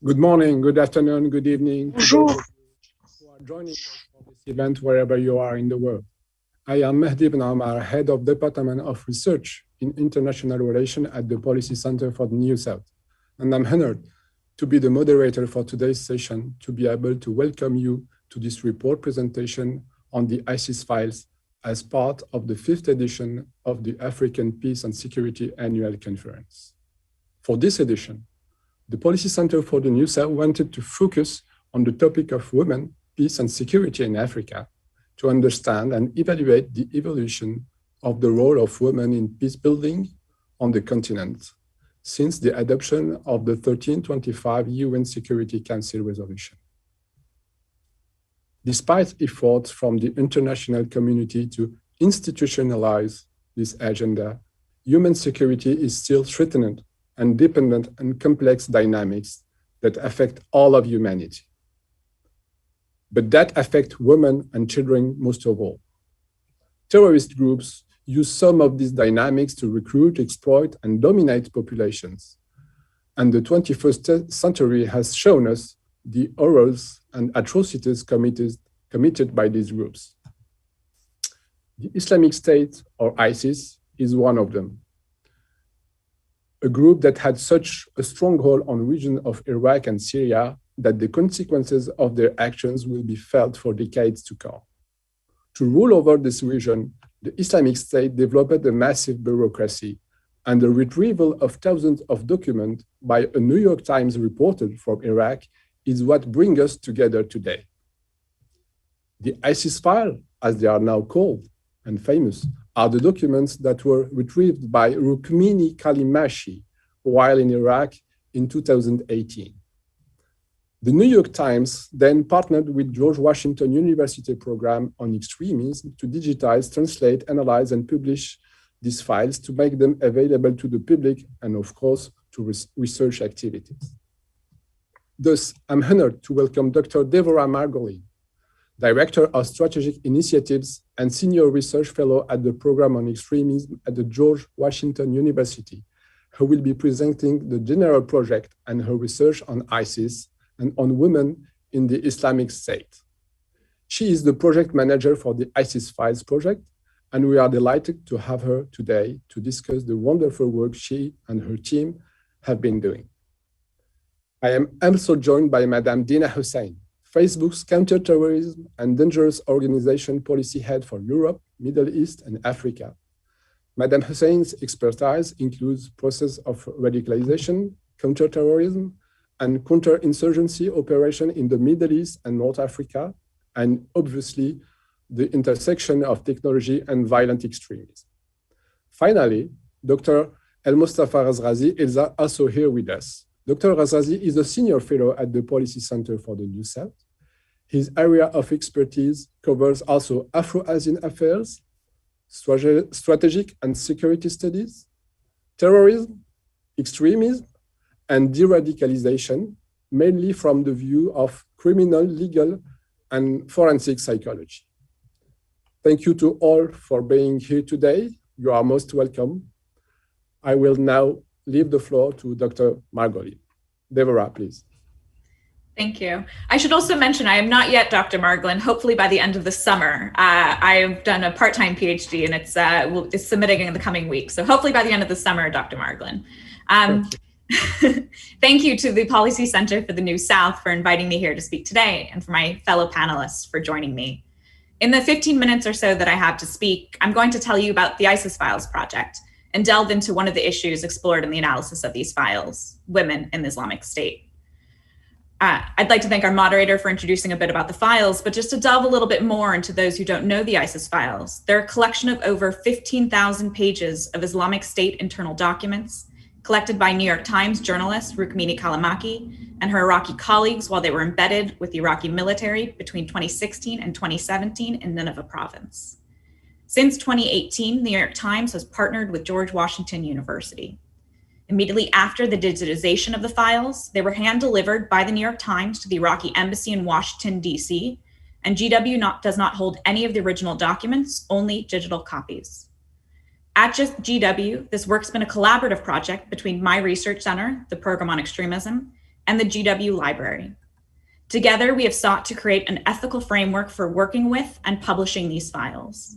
Good morning, good afternoon, good evening Bonjour. to those who are joining us for this event wherever you are in the world. I am Mehdi Ben Omar, Head of Department of Research in International Relations at the Policy Center for the New South. And I'm honored to be the moderator for today's session, to be able to welcome you to this report presentation on the ISIS files as part of the 5th edition of the African Peace and Security Annual Conference. For this edition, the Policy Center for the New South wanted to focus on the topic of women, peace and security in Africa, to understand and evaluate the evolution of the role of women in peace building on the continent since the adoption of the 1325 UN Security Council resolution. Despite efforts from the international community to institutionalize this agenda, human security is still threatened and dependent on complex dynamics that affect all of humanity. But that affect women and children most of all. Terrorist groups use some of these dynamics to recruit, exploit, and dominate populations. And the 21st century has shown us the horrors and atrocities committed by these groups. The Islamic State, or ISIS, is one of them. A group that had such a stronghold on the region of Iraq and Syria that the consequences of their actions will be felt for decades to come. To rule over this region, the Islamic State developed a massive bureaucracy, and the retrieval of thousands of documents by a New York Times reporter from Iraq is what brings us together today. The ISIS file, as they are now called and famous, are the documents that were retrieved by Rukmini Callimachi while in Iraq in 2018. The New York Times then partnered with George Washington University program on extremism to digitize, translate, analyze, and publish these files to make them available to the public and, of course, to research activities. Thus, I'm honored to welcome Dr. Deborah Margolin, Director of Strategic Initiatives and Senior Research Fellow at the Program on Extremism at the George Washington University, who will be presenting the general project and her research on ISIS and on women in the Islamic State. She is the project manager for the ISIS Files project, and we are delighted to have her today to discuss the wonderful work she and her team have been doing. I am also joined by Madame Dina Hussein, Facebook's counterterrorism and dangerous organization policy head for Europe, Middle East, and Africa. Madame Hussein's expertise includes process of radicalization, counterterrorism, and counterinsurgency operation in the Middle East and North Africa, and obviously the intersection of technology and violent extremism. Finally, Dr. El Mustafa Razrazi is also here with us. Dr. Razrazi is a senior fellow at the Policy Center for the New South. His area of expertise covers also Afro-Asian affairs, strategic and security studies, terrorism, extremism, and de-radicalization, mainly from the view of criminal, legal, and forensic psychology. Thank you to all for being here today. You are most welcome. I will now leave the floor to Dr. Margolin. Deborah, please. Thank you. I should also mention I am not yet Dr. Margolin. Hopefully by the end of the summer. I've done a part-time PhD and it's submitting in the coming weeks. So hopefully by the end of the summer, Dr. Margolin. Thank you to the Policy Center for the New South for inviting me here to speak today, and for my fellow panelists for joining me. In the 15 minutes or so that I have to speak, I'm going to tell you about the ISIS Files project and delve into one of the issues explored in the analysis of these files, women in the Islamic State. I'd like to thank our moderator for introducing a bit about the files, but just to delve a little bit more into those who don't know the ISIS files, they're a collection of over 15,000 pages of Islamic State internal documents collected by New York Times journalist Rukmini Callimachi and her Iraqi colleagues while they were embedded with the Iraqi military between 2016 and 2017 in Nineveh province. Since 2018, the New York Times has partnered with George Washington University. Immediately after the digitization of the files, they were hand-delivered by the New York Times to the Iraqi embassy in Washington, D.C., and GW does not hold any of the original documents, only digital copies. At GW, this work's been a collaborative project between my research center, the Program on Extremism, and the GW Library. Together, we have sought to create an ethical framework for working with and publishing these files.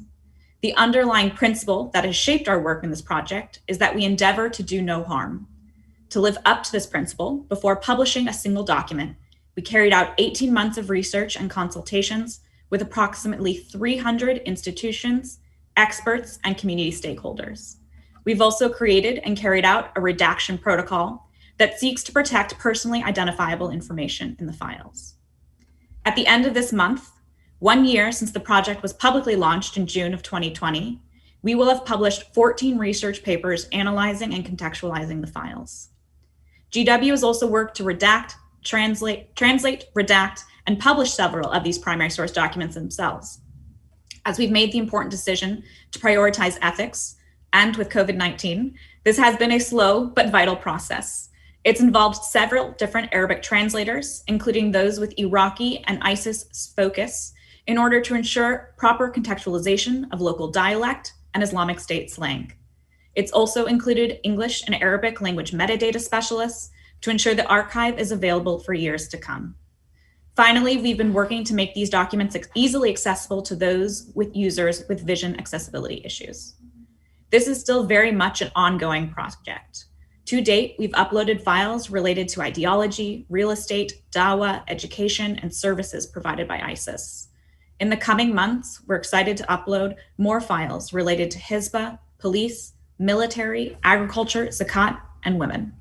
The underlying principle that has shaped our work in this project is that we endeavor to do no harm. To live up to this principle, before publishing a single document, we carried out 18 months of research and consultations with approximately 300 institutions, experts, and community stakeholders. We've also created and carried out a redaction protocol that seeks to protect personally identifiable information in the files. At the end of this month, 1 year since the project was publicly launched in June of 2020, we will have published 14 research papers analyzing and contextualizing the files. GW has also worked to redact, translate, redact, and publish several of these primary source documents themselves. As we've made the important decision to prioritize ethics, and with COVID-19, this has been a slow but vital process. It's involved several different Arabic translators, including those with Iraqi and ISIS focus, in order to ensure proper contextualization of local dialect and Islamic State slang. It's also included English and Arabic language metadata specialists to ensure the archive is available for years to come. Finally, we've been working to make these documents easily accessible to those with users with vision accessibility issues. This is still very much an ongoing project. To date, we've uploaded files related to ideology, real estate, dawah, education, and services provided by ISIS. In the coming months, we're excited to upload more files related to Hizbah, police, military, agriculture, zakat, and women.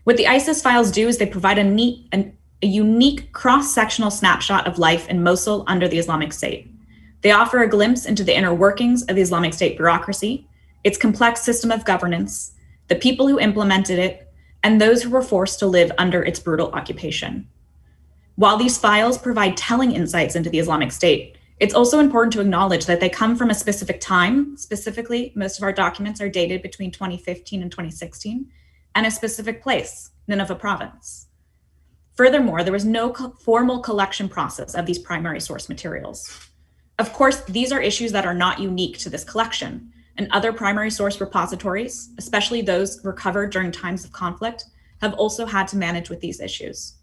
What the ISIS files do is they provide a unique cross-sectional snapshot of life in Mosul under the Islamic State. They offer a glimpse into the inner workings of the Islamic State bureaucracy, its complex system of governance, the people who implemented it, and those who were forced to live under its brutal occupation. While these files provide telling insights into the Islamic State, it's also important to acknowledge that they come from a specific time. Specifically, most of our documents are dated between 2015 and 2016, and a specific place, Nineveh province. Furthermore, there was no formal collection process of these primary source materials. Of course, these are issues that are not unique to this collection, and other primary source repositories, especially those recovered during times of conflict, have also had to manage with these issues.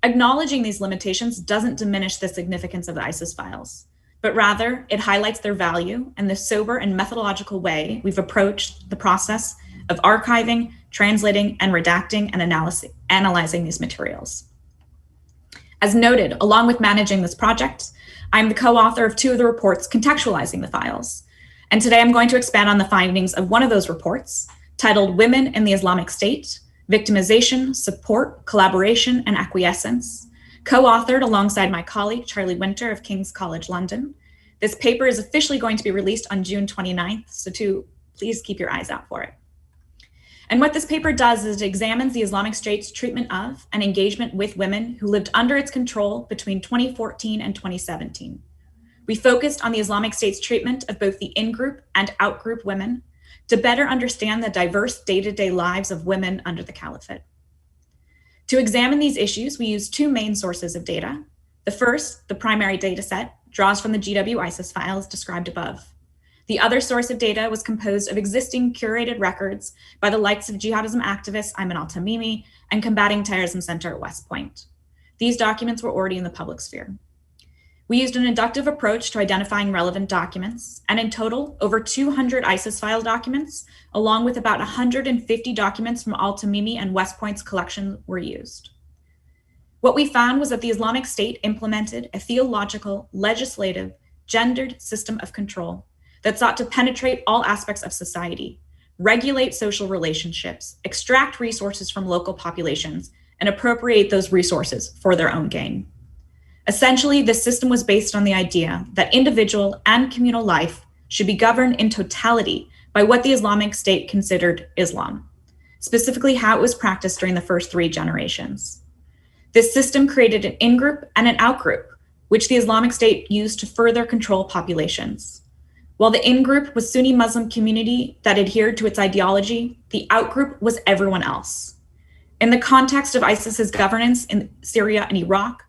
Acknowledging these limitations doesn't diminish the significance of the ISIS files, but rather it highlights their value and the sober and methodological way we've approached the process of archiving, translating, and redacting and analyzing these materials. As noted, along with managing this project, I'm the co-author of 2 of the reports contextualizing the files. And today I'm going to expand on the findings of one of those reports, titled Women in the Islamic State, Victimization, Support, Collaboration, and Acquiescence, co-authored alongside my colleague, Charlie Winter of King's College London. This paper is officially going to be released on June 29th, so please keep your eyes out for it. And what this paper does is it examines the Islamic State's treatment of and engagement with women who lived under its control between 2014 and 2017. We focused on the Islamic State's treatment of both the in-group and out-group women to better understand the diverse day-to-day lives of women under the caliphate. To examine these issues, we used 2 main sources of data. The first, the primary data set, draws from the GW ISIS files described above. The other source of data was composed of existing curated records by the likes of jihadism activist Ayman al-Tamimi and Combating Terrorism Center at West Point. These documents were already in the public sphere. We used an inductive approach to identifying relevant documents, and in total, over 200 ISIS file documents, along with about 150 documents from al-Tamimi and West Point's collection were used. What we found was that the Islamic State implemented a theological, legislative, gendered system of control that sought to penetrate all aspects of society, regulate social relationships, extract resources from local populations, and appropriate those resources for their own gain. Essentially, this system was based on the idea that individual and communal life should be governed in totality by what the Islamic State considered Islam, specifically how it was practiced during the first 3 generations. This system created an in-group and an out-group, which the Islamic State used to further control populations. While the in-group was Sunni Muslim community that adhered to its ideology, the out-group was everyone else. In the context of ISIS's governance in Syria and Iraq,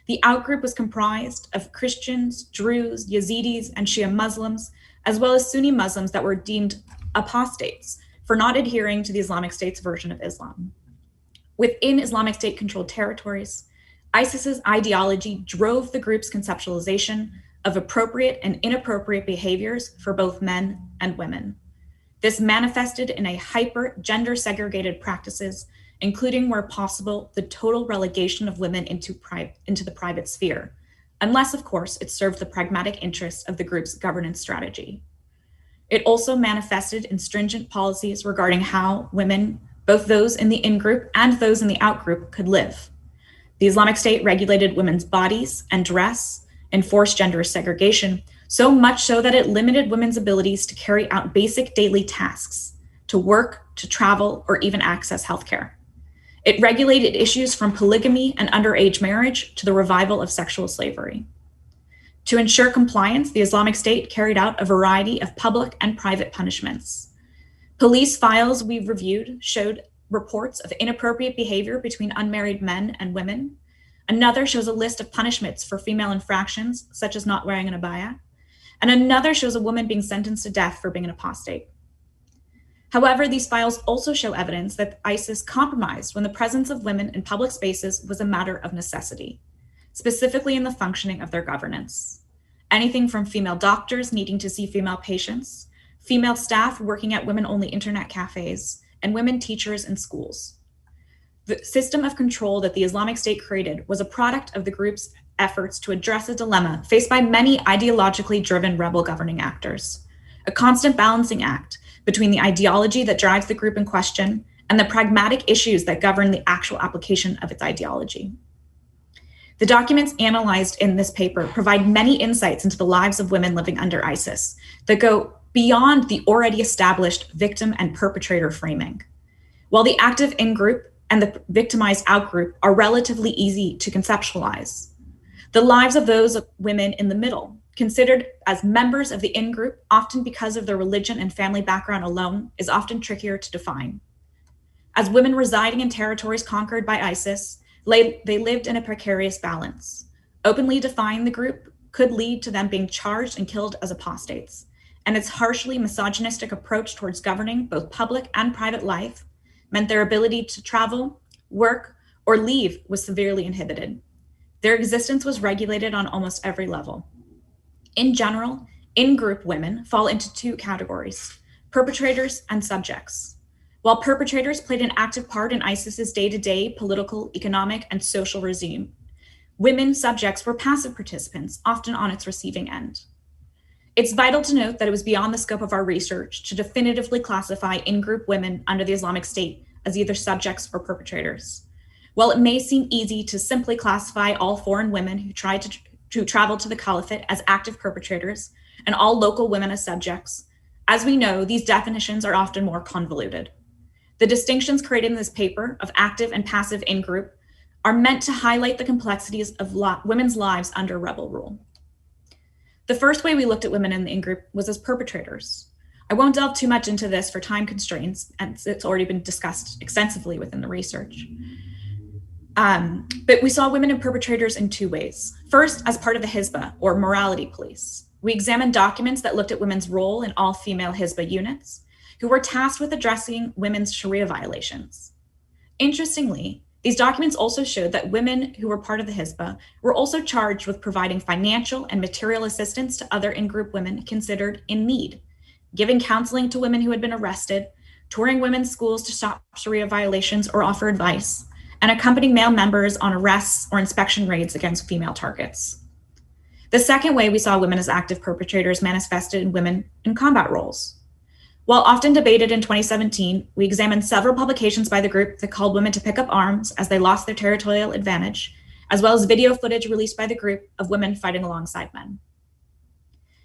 the outgroup was comprised of Christians, Druze, Yazidis, and Shia Muslims, as well as Sunni Muslims that were deemed apostates for not adhering to the Islamic State's version of Islam. Within Islamic State-controlled territories, ISIS's ideology drove the group's conceptualization of appropriate and inappropriate behaviors for both men and women. This manifested in a hyper gender segregated practices, including where possible, the total relegation of women into the private sphere, unless of course it served the pragmatic interests of the group's governance strategy. It also manifested in stringent policies regarding how women, both those in the in-group and those in the out-group, could live. The Islamic State regulated women's bodies and dress, enforced gender segregation, so much so that it limited women's abilities to carry out basic daily tasks, to work, to travel, or even access healthcare. It regulated issues from polygamy and underage marriage to the revival of sexual slavery. To ensure compliance, the Islamic State carried out a variety of public and private punishments. Police files we've reviewed showed reports of inappropriate behavior between unmarried men and women. Another shows a list of punishments for female infractions, such as not wearing an abaya. And another shows a woman being sentenced to death for being an apostate. However, these files also show evidence that ISIS compromised when the presence of women in public spaces was a matter of necessity, specifically in the functioning of their governance. Anything from female doctors needing to see female patients, female staff working at women-only internet cafes, and women teachers in schools. The system of control that the Islamic State created was a product of the group's efforts to address a dilemma faced by many ideologically driven rebel governing actors, a constant balancing act between the ideology that drives the group in question and the pragmatic issues that govern the actual application of its ideology. The documents analyzed in this paper provide many insights into the lives of women living under ISIS that go beyond the already established victim and perpetrator framing. While the active in-group and the victimized out-group are relatively easy to conceptualize, the lives of those women in the middle, considered as members of the in-group, often because of their religion and family background alone, is often trickier to define. As women residing in territories conquered by ISIS, they lived in a precarious balance. Openly defining the group could lead to them being charged and killed as apostates, and its harshly misogynistic approach towards governing both public and private life meant their ability to travel, work, or leave was severely inhibited. Their existence was regulated on almost every level. In general, in-group women fall into two categories: perpetrators and subjects. While perpetrators played an active part in ISIS's day-to-day political, economic, and social regime, women subjects were passive participants, often on its receiving end. It's vital to note that it was beyond the scope of our research to definitively classify in-group women under the Islamic State as either subjects or perpetrators. While it may seem easy to simply classify all foreign women who tried to travel to the caliphate as active perpetrators and all local women as subjects, as we know, these definitions are often more convoluted. The distinctions created in this paper of active and passive in-group are meant to highlight the complexities of women's lives under rebel rule. The first way we looked at women in the in-group was as perpetrators. I won't delve too much into this for time constraints, and it's already been discussed extensively within the research. But we saw women and perpetrators in two ways. First, as part of the Hizbah, or morality police. We examined documents that looked at women's role in all female Hizbah units, who were tasked with addressing women's Sharia violations. Interestingly, these documents also showed that women who were part of the Hizbah were also charged with providing financial and material assistance to other in-group women considered in need, giving counseling to women who had been arrested, touring women's schools to stop Sharia violations or offer advice, and accompanying male members on arrests or inspection raids against female targets. The second way we saw women as active perpetrators manifested in women in combat roles. While often debated in 2017, we examined several publications by the group that called women to pick up arms as they lost their territorial advantage, as well as video footage released by the group of women fighting alongside men.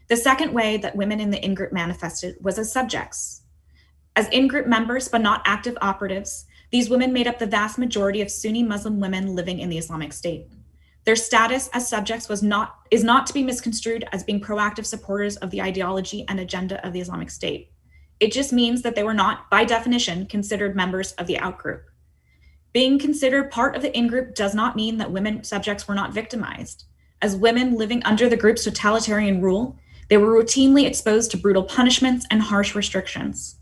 The second way that women in the in-group manifested was as subjects. As in-group members, but not active operatives, these women made up the vast majority of Sunni Muslim women living in the Islamic State. Their status as subjects is not to be misconstrued as being proactive supporters of the ideology and agenda of the Islamic State. It just means that they were not, by definition, considered members of the outgroup. Being considered part of the in-group does not mean that women subjects were not victimized. As women living under the group's totalitarian rule, they were routinely exposed to brutal punishments and harsh restrictions.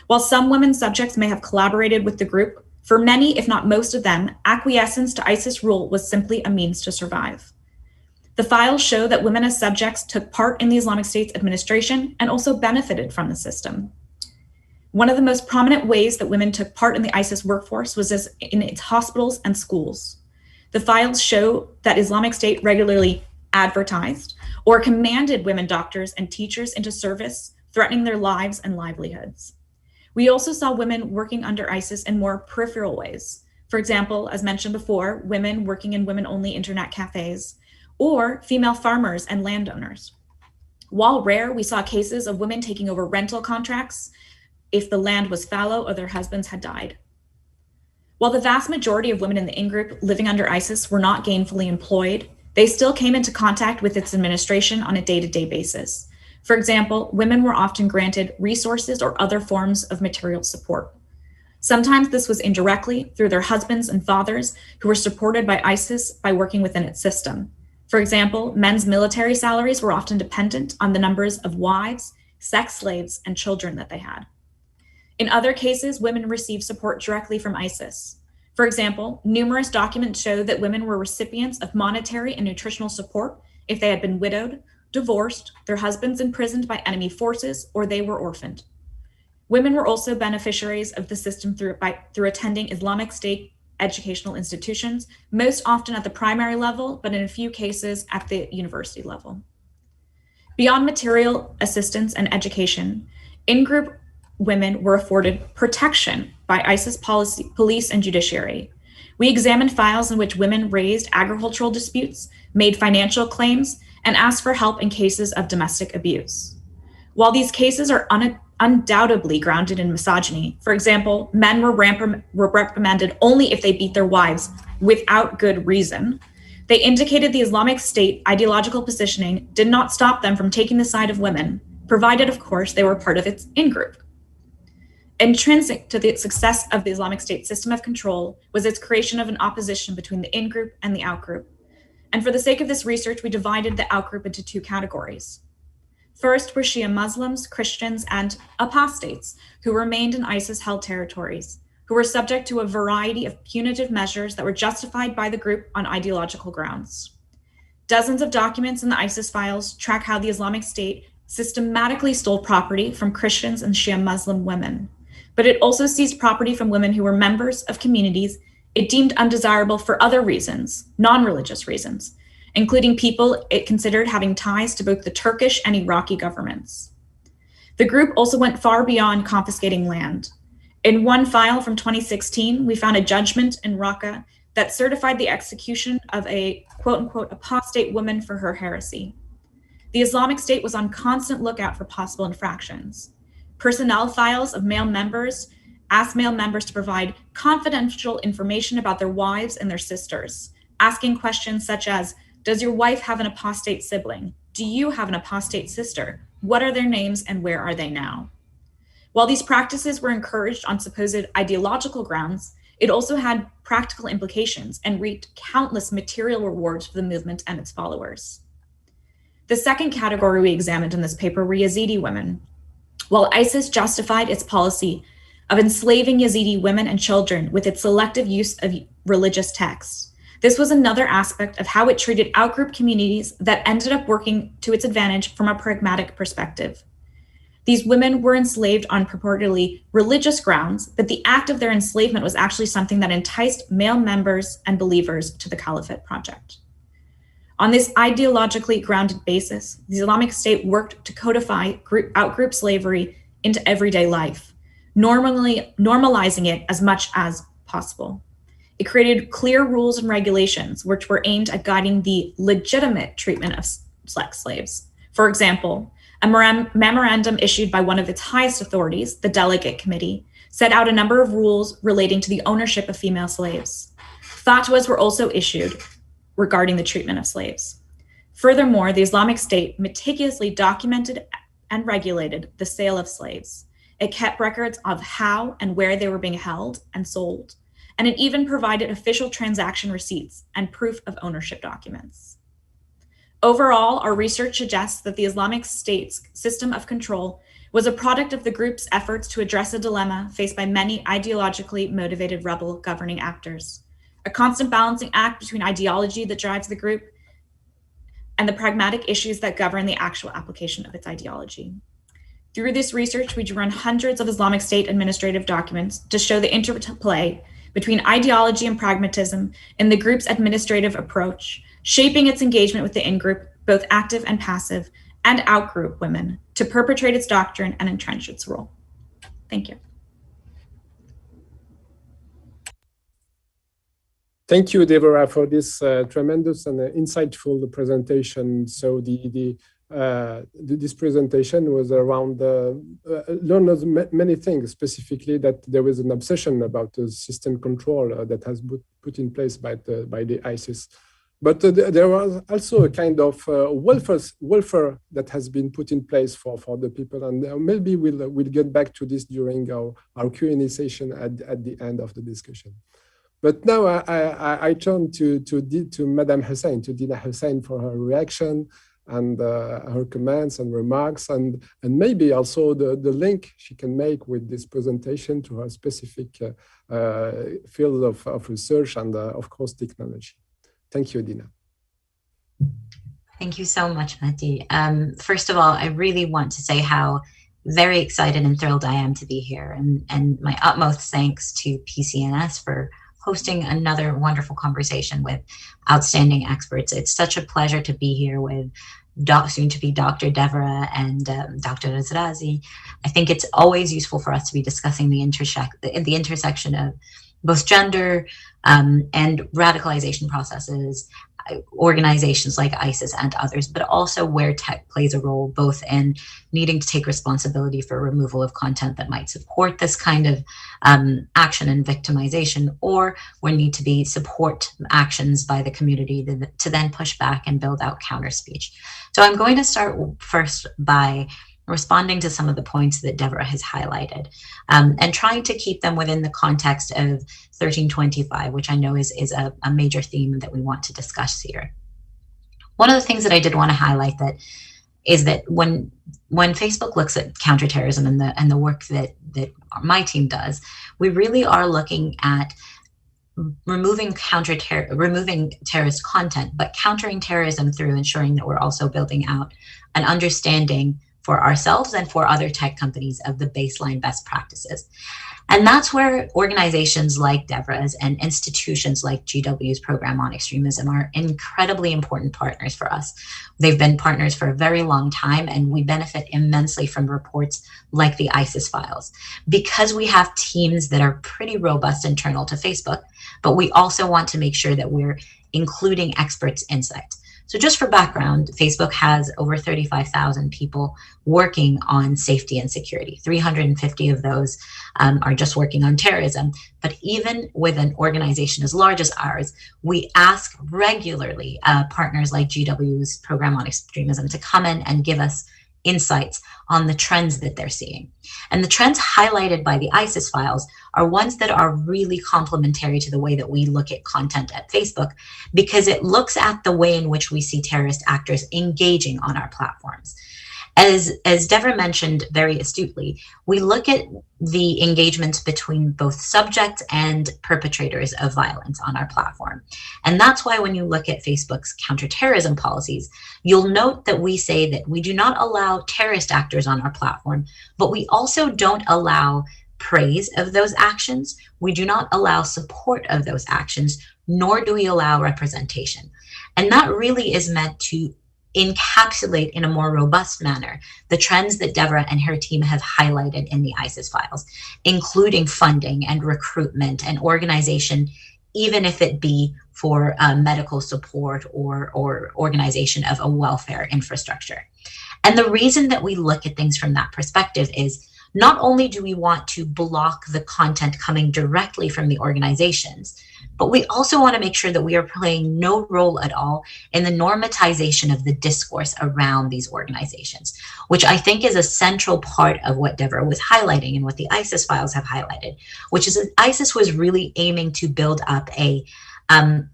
While some women subjects may have collaborated with the group, For many, if not most of them, acquiescence to ISIS rule was simply a means to survive. The files show that women as subjects took part in the Islamic State's administration and also benefited from the system. One of the most prominent ways that women took part in the ISIS workforce was in its hospitals and schools. The files show that Islamic State regularly advertised or commanded women doctors and teachers into service, threatening their lives and livelihoods. We also saw women working under ISIS in more peripheral ways. For example, as mentioned before, women working in women-only internet cafes, or female farmers and landowners. While rare, we saw cases of women taking over rental contracts if the land was fallow or their husbands had died. While the vast majority of women in the in-group living under ISIS were not gainfully employed, they still came into contact with its administration on a day-to-day basis. For example, women were often granted resources or other forms of material support. Sometimes this was indirectly through their husbands and fathers who were supported by ISIS by working within its system. For example, men's military salaries were often dependent on the numbers of wives, sex slaves, and children that they had. In other cases, women received support directly from ISIS. For example, numerous documents show that women were recipients of monetary and nutritional support if they had been widowed, divorced, their husbands imprisoned by enemy forces, or they were orphaned. Women were also beneficiaries of the system through attending Islamic State educational institutions, most often at the primary level, but in a few cases at the university level. Beyond material assistance and education, in-group women were afforded protection by ISIS police and judiciary. We examined files in which women raised agricultural disputes, made financial claims, and asked for help in cases of domestic abuse. While these cases are undoubtedly grounded in misogyny, for example, men were reprimanded only if they beat their wives without good reason, they indicated the Islamic State ideological positioning did not stop them from taking the side of women, provided, of course, they were part of its in-group. Intrinsic to the success of the Islamic State system of control was its creation of an opposition between the in-group and the out-group. And for the sake of this research, we divided the out-group into two categories. First were Shia Muslims, Christians, and apostates who remained in ISIS-held territories, who were subject to a variety of punitive measures that were justified by the group on ideological grounds. Dozens of documents in the ISIS files track how the Islamic State systematically stole property from Christians and Shia Muslim women, but it also seized property from women who were members of communities it deemed undesirable for other reasons, non-religious reasons, including people it considered having ties to both the Turkish and Iraqi governments. The group also went far beyond confiscating land. In one file from 2016, we found a judgment in Raqqa that certified the execution of a quote-unquote apostate woman for her heresy. The Islamic State was on constant lookout for possible infractions. Personnel files of male members asked male members to provide confidential information about their wives and their sisters, asking questions such as, does your wife have an apostate sibling? Do you have an apostate sister? What are their names and where are they now? While these practices were encouraged on supposed ideological grounds, it also had practical implications and reaped countless material rewards for the movement and its followers. The second category we examined in this paper were Yazidi women. While ISIS justified its policy of enslaving Yazidi women and children with its selective use of religious texts, this was another aspect of how it treated outgroup communities that ended up working to its advantage from a pragmatic perspective. These women were enslaved on purportedly religious grounds, but the act of their enslavement was actually something that enticed male members and believers to the Caliphate project. On this ideologically grounded basis, the Islamic State worked to codify outgroup slavery into everyday life, normalizing it as much as possible. It created clear rules and regulations which were aimed at guiding the legitimate treatment of sex slaves. For example, a memorandum issued by one of its highest authorities, the Delegate Committee, set out a number of rules relating to the ownership of female slaves. Fatwas were also issued regarding the treatment of slaves. Furthermore, the Islamic State meticulously documented and regulated the sale of slaves. It kept records of how and where they were being held and sold, and it even provided official transaction receipts and proof of ownership documents. Overall, our research suggests that the Islamic State's system of control was a product of the group's efforts to address a dilemma faced by many ideologically motivated rebel governing actors, a constant balancing act between ideology that drives the group and the pragmatic issues that govern the actual application of its ideology. Through this research, we run hundreds of Islamic State administrative documents to show the interplay between ideology and pragmatism in the group's administrative approach, shaping its engagement with the in-group, both active and passive, and out-group women, to perpetrate its doctrine and entrench its role. Thank you. Thank you, Deborah, for this tremendous and insightful presentation. So this presentation was around learn many things, specifically that there was an obsession about the system control that has been put in place by the ISIS. But there was also a kind of welfare that has been put in place for the people, and maybe we'll get back to this during our Q&A session at the end of the discussion. But now I turn to Madame Hussein, to Dina Hussein, for her reaction and her comments and remarks, and maybe also the link she can make with this presentation to her specific field of research and, of course, technology. Thank you, Dina. Thank you so much, Mehdi. First of all, I really want to say how very excited and thrilled I am to be here, and my utmost thanks to PCNS for hosting another wonderful conversation with outstanding experts. It's such a pleasure to be here with soon to be Dr. Devra and Dr. Razrazi. I think it's always useful for us to be discussing the intersection of both gender and radicalization processes, organizations like ISIS and others, but also where tech plays a role both in needing to take responsibility for removal of content that might support this kind of action and victimization, or where need to be support actions by the community to then push back and build out counter speech. So I'm going to start first by responding to some of the points that Deborah has highlighted, and trying to keep them within the context of 1325, which I know is a major theme that we want to discuss here. One of the things that I did want to highlight is that when Facebook looks at counterterrorism and the work that my team does, we really are looking at removing terrorist content, but countering terrorism through ensuring that we're also building out an understanding for ourselves and for other tech companies of the baseline best practices. And that's where organizations like Deborah's and institutions like GW's Program on Extremism are incredibly important partners for us. They've been partners for a very long time, and we benefit immensely from reports like the ISIS files, because we have teams that are pretty robust internal to Facebook, but we also want to make sure that we're including experts' insight. So just for background, Facebook has over 35,000 people working on safety and security. 350 of those are just working on terrorism. But even with an organization as large as ours, we ask regularly partners like GW's Program on Extremism to come in and give us insights on the trends that they're seeing. And the trends highlighted by the ISIS files are ones that are really complementary to the way that we look at content at Facebook, because it looks at the way in which we see terrorist actors engaging on our platforms. As Deborah mentioned very astutely, we look at the engagement between both subjects and perpetrators of violence on our platform. And that's why when you look at Facebook's counterterrorism policies, you'll note that we say that we do not allow terrorist actors on our platform, but we also don't allow praise of those actions. We do not allow support of those actions, nor do we allow representation. And that really is meant to encapsulate in a more robust manner the trends that Deborah and her team have highlighted in the ISIS files, including funding and recruitment and organization, even if it be for medical support or organization of a welfare infrastructure. And the reason that we look at things from that perspective is not only do we want to block the content coming directly from the organizations, but we also want to make sure that we are playing no role at all in the normatization of the discourse around these organizations, which I think is a central part of what Deborah was highlighting and what the ISIS files have highlighted, which is that ISIS was really aiming to build up a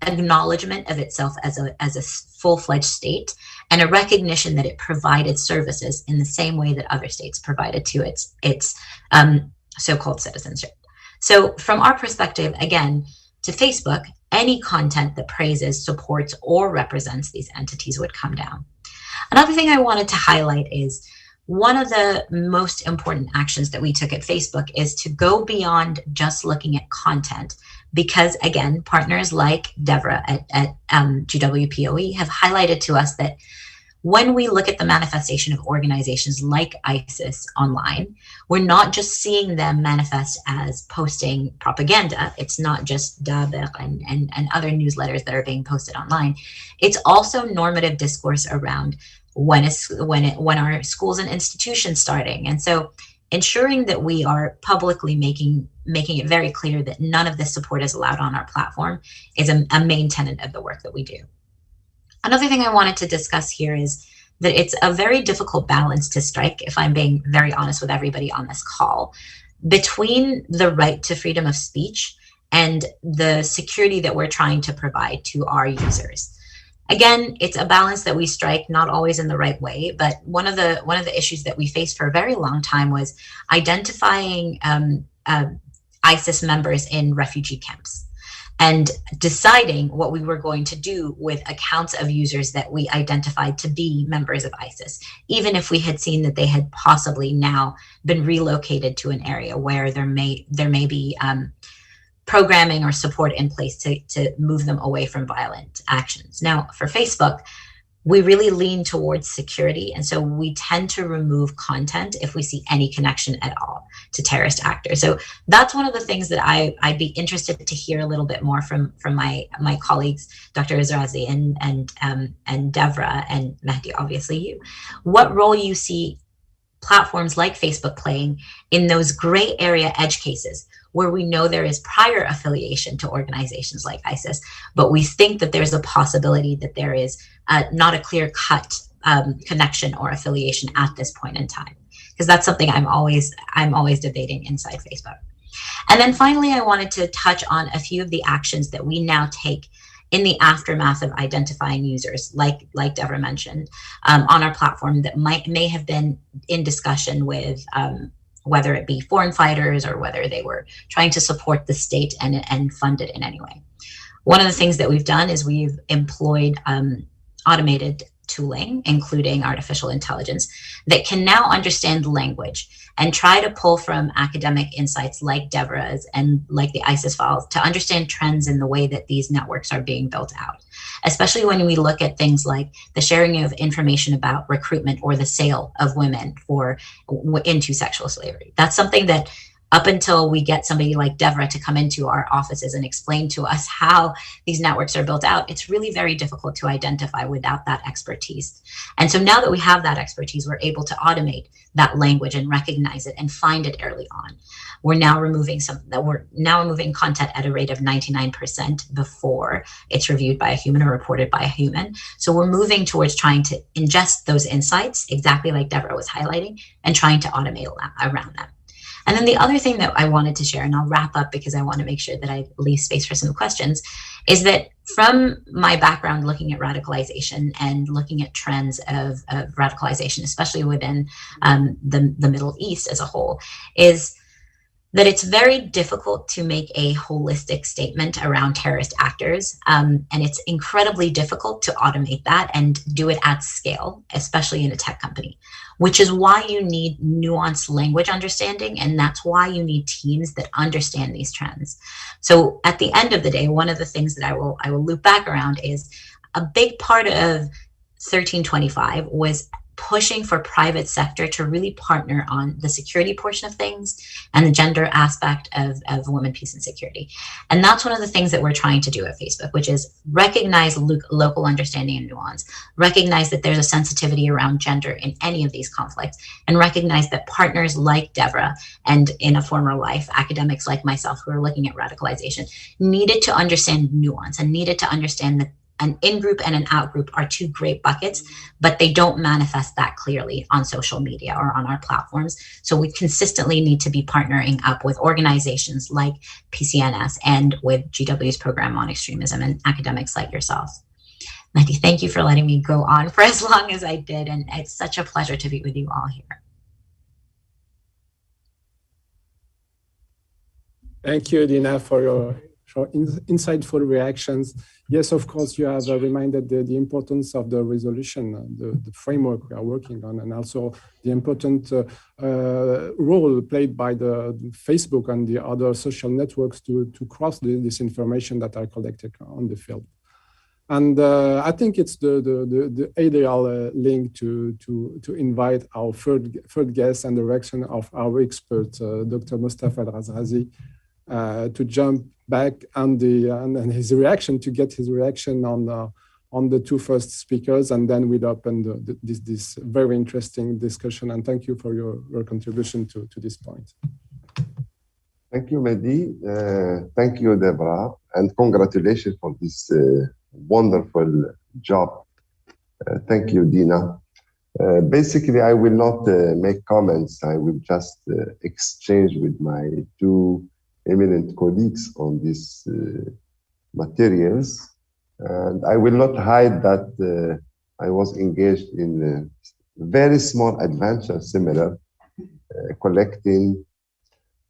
acknowledgement of itself as a full-fledged state, and a recognition that it provided services in the same way that other states provided to its so-called citizenship. So from our perspective, again, to Facebook, any content that praises, supports, or represents these entities would come down. Another thing I wanted to highlight is one of the most important actions that we took at Facebook is to go beyond just looking at content, because again, partners like Devra at GWPOE have highlighted to us that when we look at the manifestation of organizations like ISIS online, we're not just seeing them manifest as posting propaganda. It's not just Daber and other newsletters that are being posted online. It's also normative discourse around when are schools and institutions starting. And so ensuring that we are publicly making it very clear that none of this support is allowed on our platform is a main tenet of the work that we do. Another thing I wanted to discuss here is that it's a very difficult balance to strike, if I'm being very honest with everybody on this call, between the right to freedom of speech and the security that we're trying to provide to our users. Again, it's a balance that we strike, not always in the right way, but one of the issues that we faced for a very long time was identifying ISIS members in refugee camps and deciding what we were going to do with accounts of users that we identified to be members of ISIS, even if we had seen that they had possibly now been relocated to an area where there may be programming or support in place to move them away from violent actions. Now, for Facebook, we really lean towards security, and so we tend to remove content if we see any connection at all to terrorist actors. So that's one of the things that I'd be interested to hear a little bit more from my colleagues, Dr. Izrazi and Devra and Mehdi, obviously you. What role you see platforms like Facebook playing in those gray area edge cases where we know there is prior affiliation to organizations like ISIS, but we think that there's a possibility that there is not a clear-cut connection or affiliation at this point in time, because that's something I'm always debating inside Facebook. And then finally, I wanted to touch on a few of the actions that we now take in the aftermath of identifying users, like Devra mentioned, on our platform that may have been in discussion with whether it be foreign fighters or whether they were trying to support the state and fund it in any way. One of the things that we've done is we've employed automated tooling, including artificial intelligence, that can now understand language and try to pull from academic insights like Devra's and like the ISIS files to understand trends in the way that these networks are being built out, especially when we look at things like the sharing of information about recruitment or the sale of women into sexual slavery. That's something that up until we get somebody like Devra to come into our offices and explain to us how these networks are built out, it's really very difficult to identify without that expertise. And so now that we have that expertise, we're able to automate that language and recognize it and find it early on. We're now removing content at a rate of 99% before it's reviewed by a human or reported by a human. So we're moving towards trying to ingest those insights, exactly like Devra was highlighting, and trying to automate around them. And then the other thing that I wanted to share, and I'll wrap up because I want to make sure that I leave space for some questions, is that from my background looking at radicalization and looking at trends of radicalization, especially within the Middle East as a whole, is that it's very difficult to make a holistic statement around terrorist actors. And it's incredibly difficult to automate that and do it at scale, especially in a tech company, which is why you need nuanced language understanding. And that's why you need teams that understand these trends. So at the end of the day, one of the things that I will loop back around is a big part of 1325 was pushing for private sector to really partner on the security portion of things and the gender aspect of women, peace, and security. And that's one of the things that we're trying to do at Facebook, which is recognize local understanding and nuance, recognize that there's a sensitivity around gender in any of these conflicts, and recognize that partners like Devra and in a former life, academics like myself who are looking at radicalization needed to understand nuance and needed to understand that an in-group and an out-group are two great buckets, but they don't manifest that clearly on social media or on our platforms. So we consistently need to be partnering up with organizations like PCNS and with GW's program on extremism and academics like yourselves. Mehdi, thank you for letting me go on for as long as I did, and it's such a pleasure to be with you all here. Thank you, Dina, for your insightful reactions. Yes, of course, you have reminded the importance of the resolution, the framework we are working on, and also the important role played by the Facebook and the other social networks to cross this information that are collected on the field. And I think it's the ideal link to invite our third guest and the direction of our expert, Dr. Mustafa Al-Razrazi, to jump back on and his reaction, to get his reaction on the two first speakers, and then we'll open this very interesting discussion. And thank you for your contribution to this point. Thank you, Mehdi. Thank you, Deborah, and congratulations for this wonderful job. Thank you, Dina. Basically, I will not make comments. I will just exchange with my two eminent colleagues on these materials. And I will not hide that I was engaged in a very small adventure, similar, collecting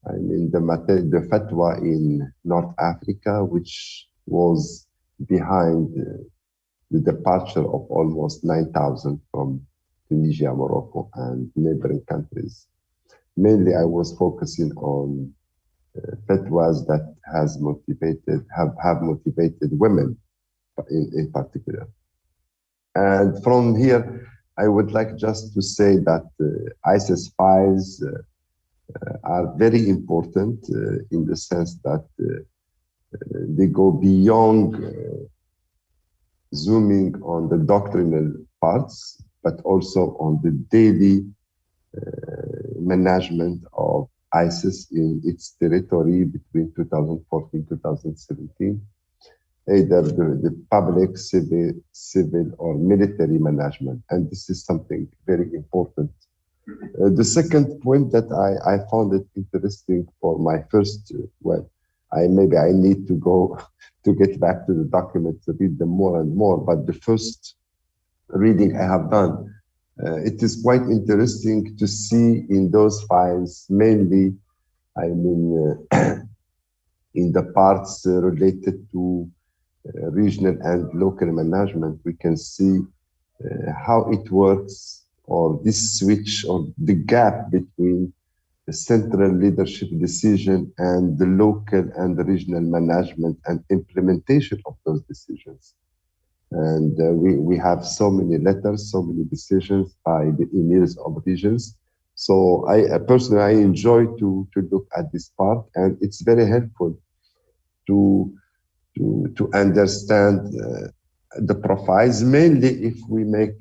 the fatwa in North Africa, which was behind the departure of almost 9,000 from Tunisia, Morocco, and neighboring countries. Mainly, I was focusing on fatwas that have motivated women in particular. And from here, I would like just to say that ISIS files are very important in the sense that they go beyond zooming on the doctrinal parts, but also on the daily management of ISIS in its territory between 2014 and 2017, either the public, civil or military management. And this is something very important. The second point that I found it interesting for my first, maybe I need to go to get back to the document to read them more and more, but the first reading I have done, it is quite interesting to see in those files, mainly, in the parts related to regional and local management, we can see how it works, or this switch, or the gap between the central leadership decision and the local and the regional management and implementation of those decisions. And we have so many letters, so many decisions by the emirs of regions. So I personally enjoy to look at this part, and it's very helpful to understand the profiles, mainly if we make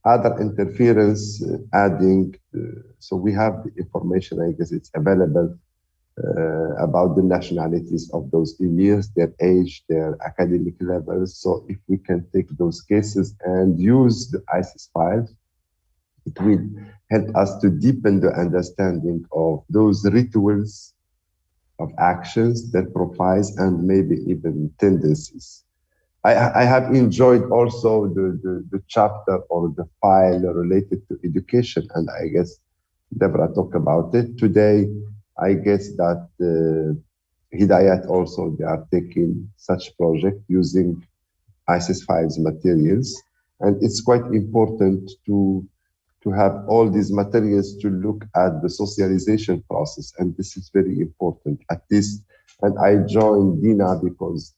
other interference adding. So we have the information, I guess it's available, about the nationalities of those emirs, their age, their academic levels. So if we can take those cases and use the ISIS files, it will help us to deepen the understanding of those rituals of actions, their profiles, and maybe even tendencies. I have enjoyed also the chapter or the file related to education, and I guess Deborah talked about it today. I guess that Hidayat also, they are taking such project using ISIS files materials. And it's quite important to have all these materials to look at the socialization process. And this is very important at least. And I joined Dina because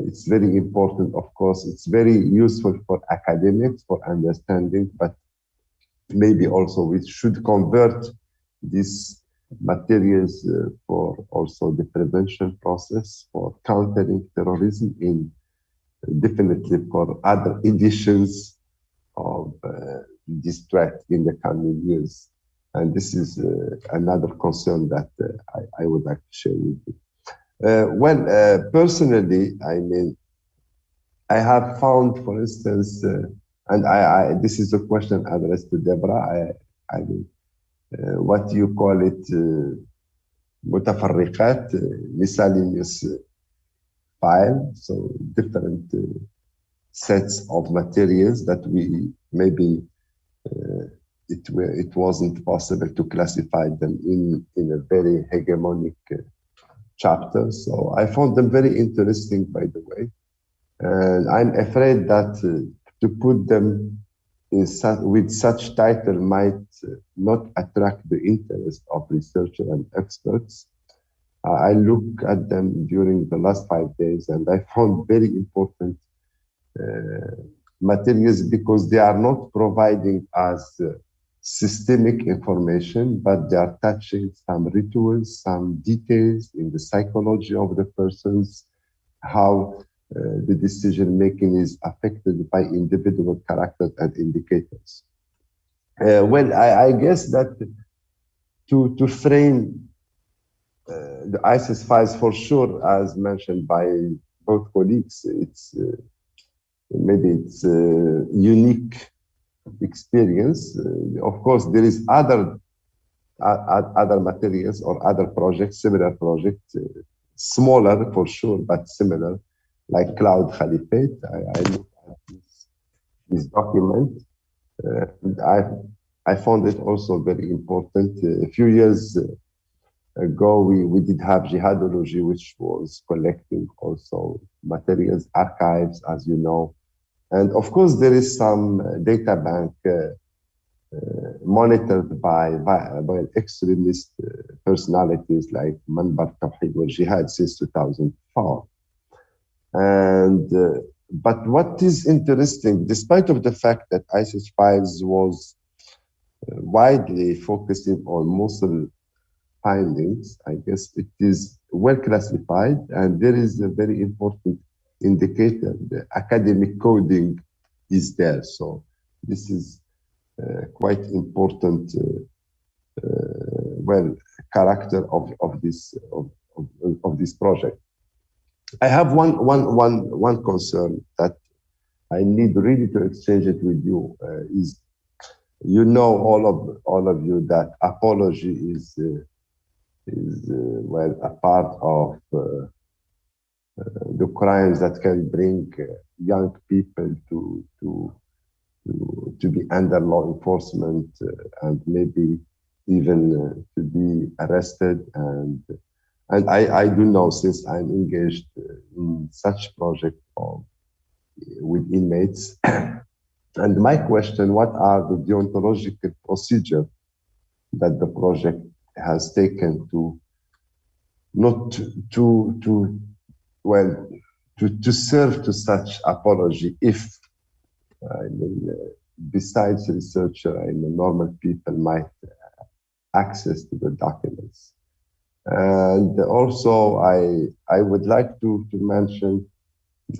it's very important. Of course, it's very useful for academics, for understanding, but maybe also we should convert these materials for also the prevention process, for countering terrorism, in definitely for other editions of this threat in the coming years. And this is another concern that I would like to share with you. Personally, I have found, for instance, and this is a question addressed to Deborah. What you call it, mutafarriqat, miscellaneous file, so different sets of materials that we maybe it wasn't possible to classify them in a very hegemonic chapter. So I found them very interesting, by the way. And I'm afraid that to put them in with such title might not attract the interest of researchers and experts. I looked at them during the last 5 days and I found very important materials because they are not providing us systemic information, but they are touching some rituals, some details in the psychology of the persons, how the decision-making is affected by individual characters and indicators. Well, I guess that to frame the ISIS files, for sure, as mentioned by both colleagues, it's maybe it's a unique experience. Of course, there is other materials or other projects, similar projects, smaller for sure, but similar, like Cloud Caliphate. I looked at this document. I found it also very important. A few years ago, we did have Jihadology, which was collecting also materials, archives, as you know. And of course, there is some data bank monitored by extremist personalities like Manbar Tawheed wal Jihad since 2004. And but what is interesting, despite of the fact that ISIS files was widely focusing on Mosul findings, I guess it is well classified, and there is a very important indicator. The academic coding is there, so this is quite important. Well, character of this project. I have one concern that I need really to exchange it with you. Is you know all of you that apology is well a part of the crimes that can bring young people to be under law enforcement and maybe even to be arrested. And I do know, since I'm engaged in such project with inmates. And my question, what are the deontological procedures that the project has taken to not to serve to such apology, if besides researcher and normal people might access to the documents. And also I would like to mention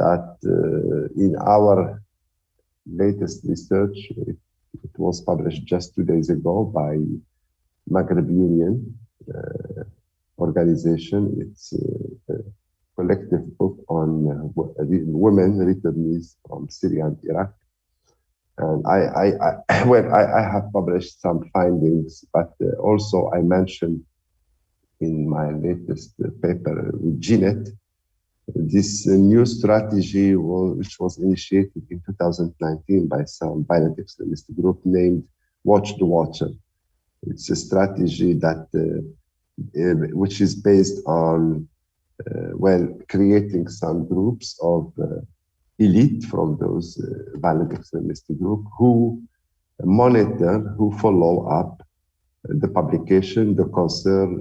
that in our latest research, it was published just 2 days ago by Maghreb Union organization. It's a collective book on women returnees from Syria and Iraq. And I have published some findings, but also I mentioned in my latest paper with GNet, this new strategy which was initiated in 2019 by some violent extremist group named Watch the Watcher. It's a strategy that which is based on creating some groups of elite from those violent extremist group who monitor, who follow up the publication, the concern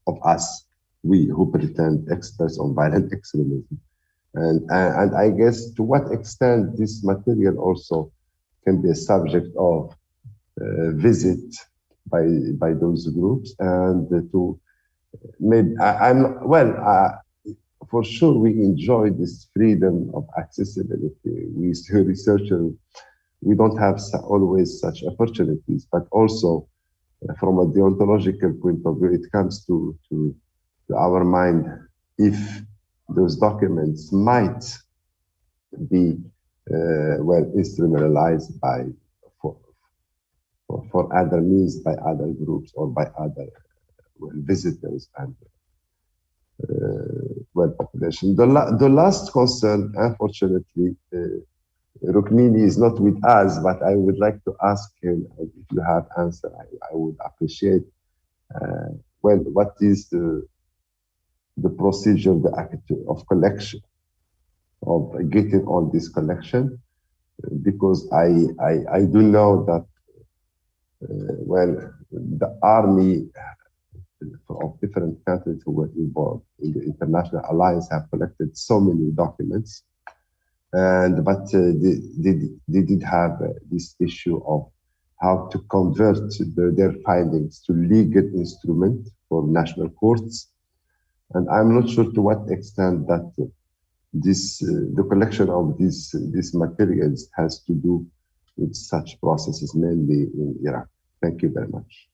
of us, we who pretend experts on violent extremism. And I guess to what extent this material also can be a subject of visit by those groups, and to maybe for sure we enjoy this freedom of accessibility. We researchers, we don't have always such opportunities, but also from a deontological point of view, it comes to our mind if those documents might be instrumentalized for other means by other groups or by other visitors and population. The last concern, unfortunately, Rukmini is not with us, but I would like to ask him if you have answer. I would appreciate. What is the procedure, the act of collection, of getting all this collection? Because I do know that the army of different countries who were involved in the international alliance have collected so many documents, but they did have this issue of how to convert their findings to legal instrument for national courts, and I'm not sure to what extent that the collection of these materials has to do with such processes, mainly in Iraq. Thank you very much.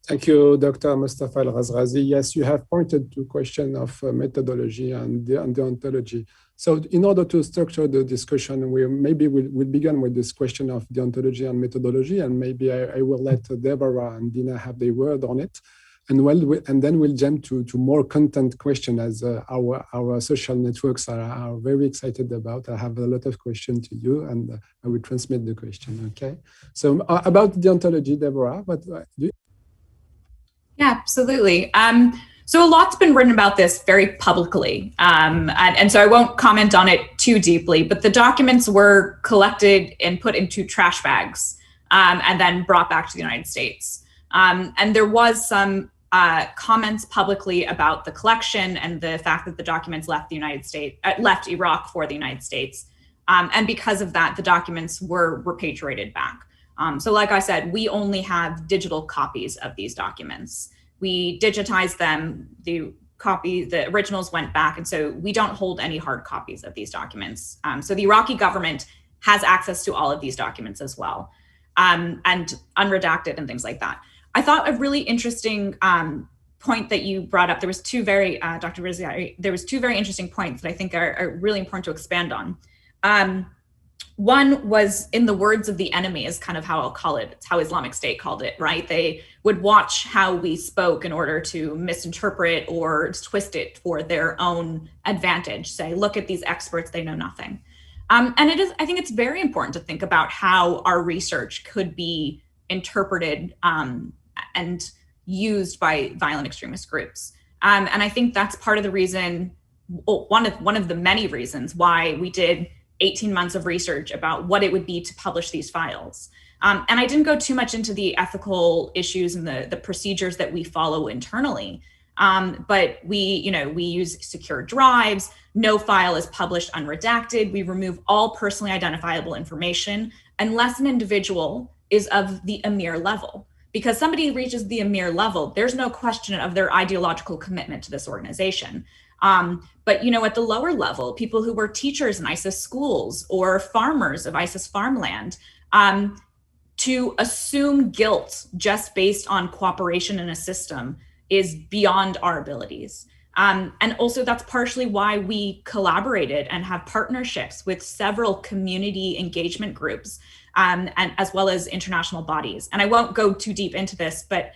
Thank you, Dr. Mustafa Al-Ghazghazi. Yes, you have pointed to question of methodology and deontology. So in order to structure the discussion, we'll begin with this question of deontology and methodology, and maybe I will let Deborah and Dina have their word on it. And then we'll jump to more content question, as our social networks are very excited about. I have a lot of questions to you, and I will transmit the question, okay? So about deontology, Deborah, Yeah, absolutely. So a lot's been written about this very publicly, and so I won't comment on it too deeply, but the documents were collected and put into trash bags and then brought back to the United States. And there was some comments publicly about the collection and the fact that the documents left the United States, left Iraq for the United States. And because of that, the documents were repatriated back. So like I said, we only have digital copies of these documents. We digitized them, the originals went back, and so we don't hold any hard copies of these documents. So the Iraqi government has access to all of these documents as well, and unredacted and things like that. I thought a really interesting point that you brought up, there was two very, Dr. Rizzi, there was two very interesting points that I think are really important to expand on. One was, in the words of the enemy, is kind of how I'll call it. It's how Islamic State called it, right? They would watch how we spoke in order to misinterpret or twist it for their own advantage. Say, look at these experts, they know nothing. And I think it's very important to think about how our research could be interpreted and used by violent extremist groups. And I think that's part of the reason, one of the many reasons why we did 18 months of research about what it would be to publish these files. And I didn't go too much into the ethical issues and the procedures that we follow internally. But we use secure drives. No file is published unredacted. We remove all personally identifiable information unless an individual is of the emir level. Because somebody reaches the emir level, there's no question of their ideological commitment to this organization. But at the lower level, people who were teachers in ISIS schools or farmers of ISIS farmland, to assume guilt just based on cooperation in a system is beyond our abilities. And also that's partially why we collaborated and have partnerships with several community engagement groups, and as well as international bodies. And I won't go too deep into this, but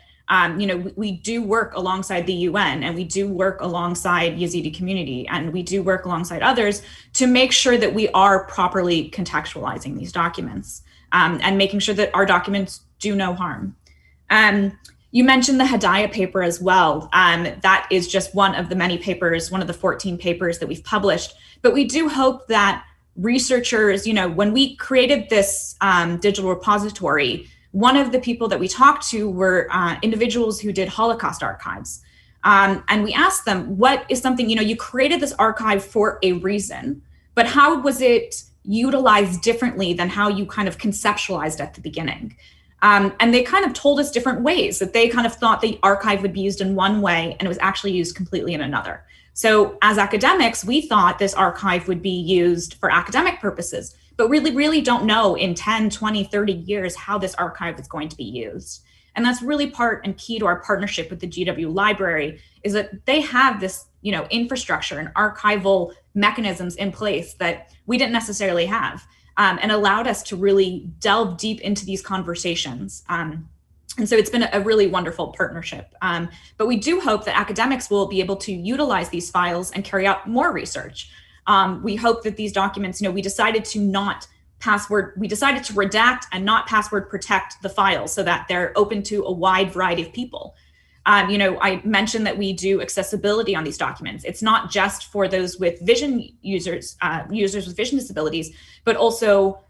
we do work alongside the UN, and we do work alongside Yazidi community, and we do work alongside others to make sure that we are properly contextualizing these documents, and making sure that our documents do no harm. You mentioned the Hadaya paper as well. That is just one of the many papers, one of the 14 papers that we've published. But we do hope that researchers, when we created this digital repository, one of the people that we talked to were individuals who did Holocaust archives. And we asked them, what is something, you created this archive for a reason, but how was it utilized differently than how you kind of conceptualized at the beginning? And they kind of told us different ways that they kind of thought the archive would be used in one way and it was actually used completely in another. So as academics, we thought this archive would be used for academic purposes, but really don't know in 10, 20, 30 years how this archive is going to be used. And that's really part and key to our partnership with the GW Library, is that they have this, infrastructure and archival mechanisms in place that we didn't necessarily have, and allowed us to really delve deep into these conversations. And so it's been a really wonderful partnership. But we do hope that academics will be able to utilize these files and carry out more research. We hope that these documents, we decided to redact and not password protect the files so that they're open to a wide variety of people. I mentioned that we do accessibility on these documents. It's not just for those with vision users with vision disabilities, but also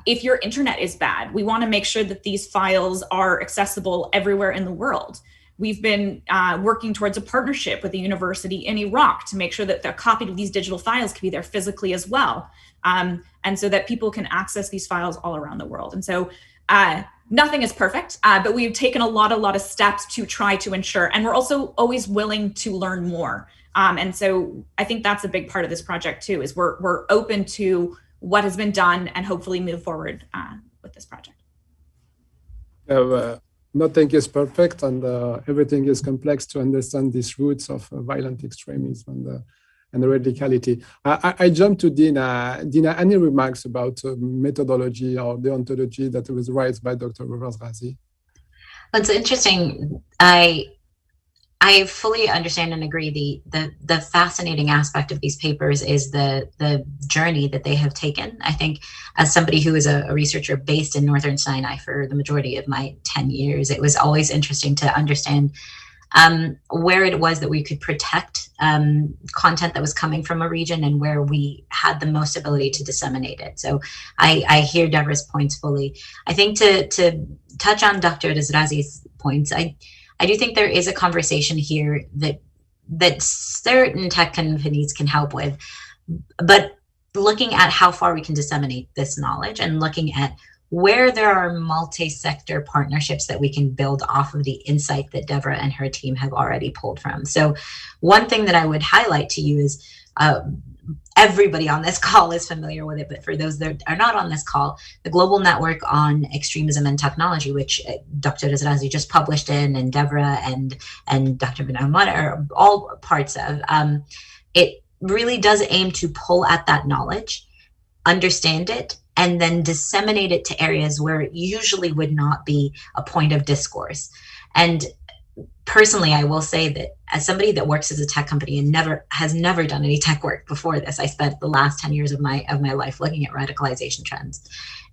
if your internet is bad, we want to make sure that these files are accessible everywhere in the world. We've been working towards a partnership with a university in Iraq to make sure that a copy of these digital files can be there physically as well. And so that people can access these files all around the world. And so nothing is perfect, but we've taken a lot of steps to try to ensure, and we're also always willing to learn more. And so I think that's a big part of this project too, is we're open to what has been done and hopefully move forward with this project. Nothing is perfect, and everything is complex to understand these roots of violent extremism and radicality. I jump to Dina. Dina, any remarks about methodology or deontology that was raised by Dr. Razrazi? It's interesting. I fully understand and agree. The fascinating aspect of these papers is the journey that they have taken. I think, as somebody who is a researcher based in Northern Sinai for the majority of my 10 years, it was always interesting to understand where it was that we could protect content that was coming from a region and where we had the most ability to disseminate it. So I hear Deborah's points fully. I think to touch on Dr. Razrazi's points, I do think there is a conversation here that certain tech companies can help with, but looking at how far we can disseminate this knowledge and looking at where there are multi-sector partnerships that we can build off of the insight that Deborah and her team have already pulled from. So one thing that I would highlight to you is everybody on this call is familiar with it, but for those that are not on this call, the Global Network on Extremism and Technology, which Dr. Razrazi just published in, and Deborah and Dr. Ben Ahmad are all parts of, it really does aim to pull at that knowledge, understand it, and then disseminate it to areas where it usually would not be a point of discourse. And personally, I will say that as somebody that works as a tech company and has never done any tech work before this, I spent the last 10 years of my life looking at radicalization trends.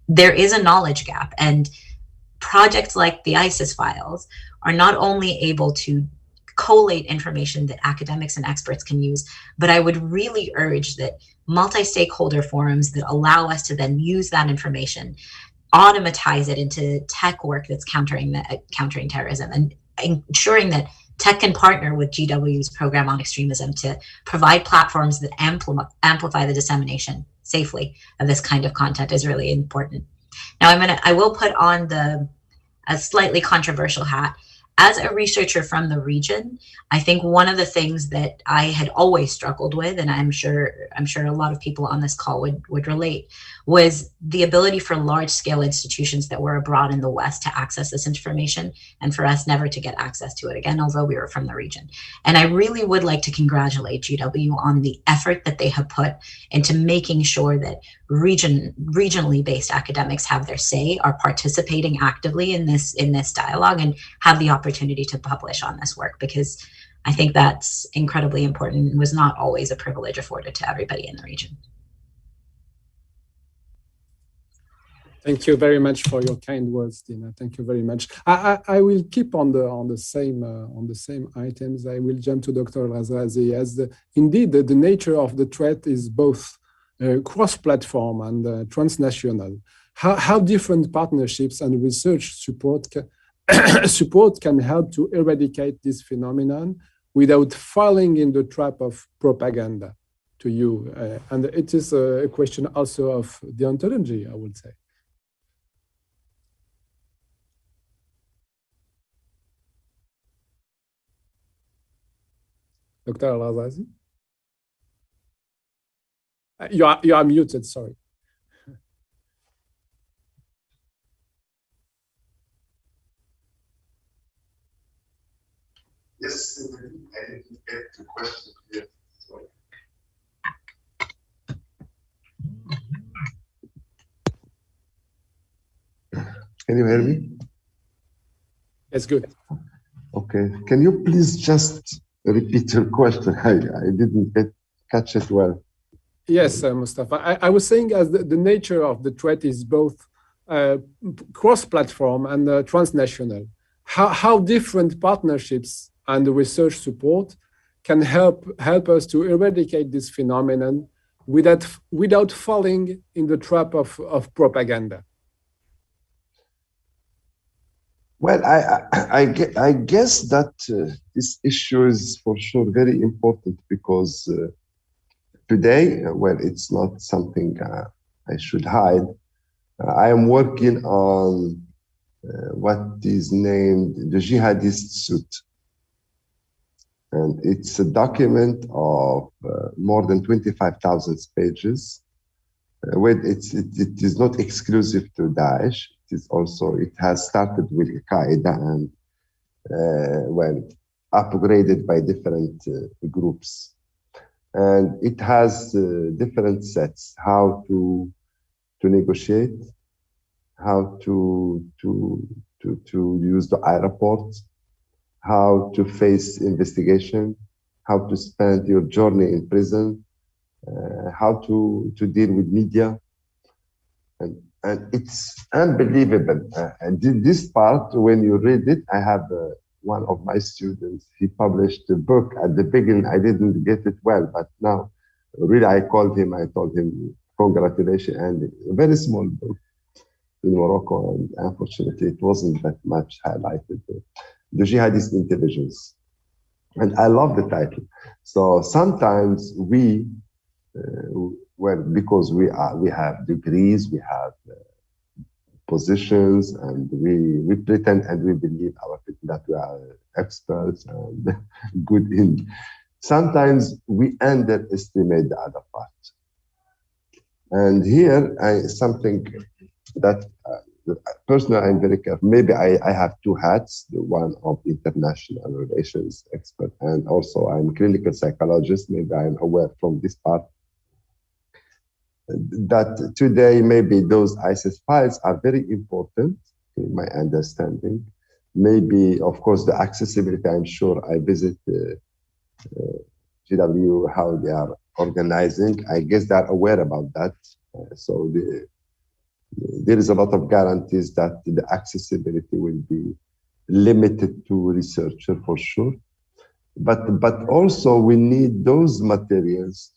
There is a knowledge gap, and projects like the ISIS files are not only able to collate information that academics and experts can use, but I would really urge that multi-stakeholder forums that allow us to then use that information, automatize it into tech work that's countering terrorism, and ensuring that tech can partner with GW's program on extremism to provide platforms that amplify the dissemination safely of this kind of content is really important. Now I will put on a slightly controversial hat. As a researcher from the region, I think one of the things that I had always struggled with, and I'm sure a lot of people on this call would relate, was the ability for large-scale institutions that were abroad in the West to access this information, and for us never to get access to it again, although we were from the region. And I really would like to congratulate GW on the effort that they have put into making sure that regionally based academics have their say, are participating actively in this dialogue, and have the opportunity to publish on this work, because I think that's incredibly important and was not always a privilege afforded to everybody in the region. Thank you very much for your kind words, Dina. Thank you very much. I will keep on the same items. I will jump to Dr. Razrazi, as indeed the nature of the threat is both cross-platform and transnational. How different partnerships and research support can help to eradicate this phenomenon without falling in the trap of propaganda to you. And it is a question also of deontology, I would say. Dr. Razrazi? You are muted, sorry. accessibility. I didn't get the question here. Sorry. Can you hear me? It's good. Okay. Can you please just repeat your question? I didn't catch it well. Yes, Mustafa. I was saying as the nature of the threat is both cross-platform and transnational. How different partnerships and research support can help us to eradicate this phenomenon without falling in the trap of propaganda. Well, I guess that this issue is for sure very important because today, well, it's not something I should hide. I am working on what is named the Jihadist Suit. And it's a document of more than 25,000 pages. It is not exclusive to Daesh. It has started with Al-Qaeda and well, upgraded by different groups. And it has different sets, how to negotiate, how to use the airport, how to face investigation, how to spend your journey in prison, how to deal with media. And it's unbelievable. And this part, when you read it, I have one of my students, he published a book at the beginning. I didn't get it well, but now really I called him, I told him, congratulations, and a very small book in Morocco, and unfortunately it wasn't that much highlighted. The Jihadist Intelligence. And I love the title. So sometimes we, well, because we have degrees, we have positions, and we pretend and we believe that we are experts and good in. Sometimes we underestimate the other part. And here, something that personally I'm very careful. Maybe I have two hats, the one of international relations expert, and also I'm clinical psychologist. Maybe I'm aware from this part that today maybe those ISIS files are very important in my understanding. Maybe, of course, the accessibility, I'm sure I visit GW, how they are organizing. I guess they're aware about that. So there is a lot of guarantees that the accessibility will be limited to researcher for sure. But also we need those materials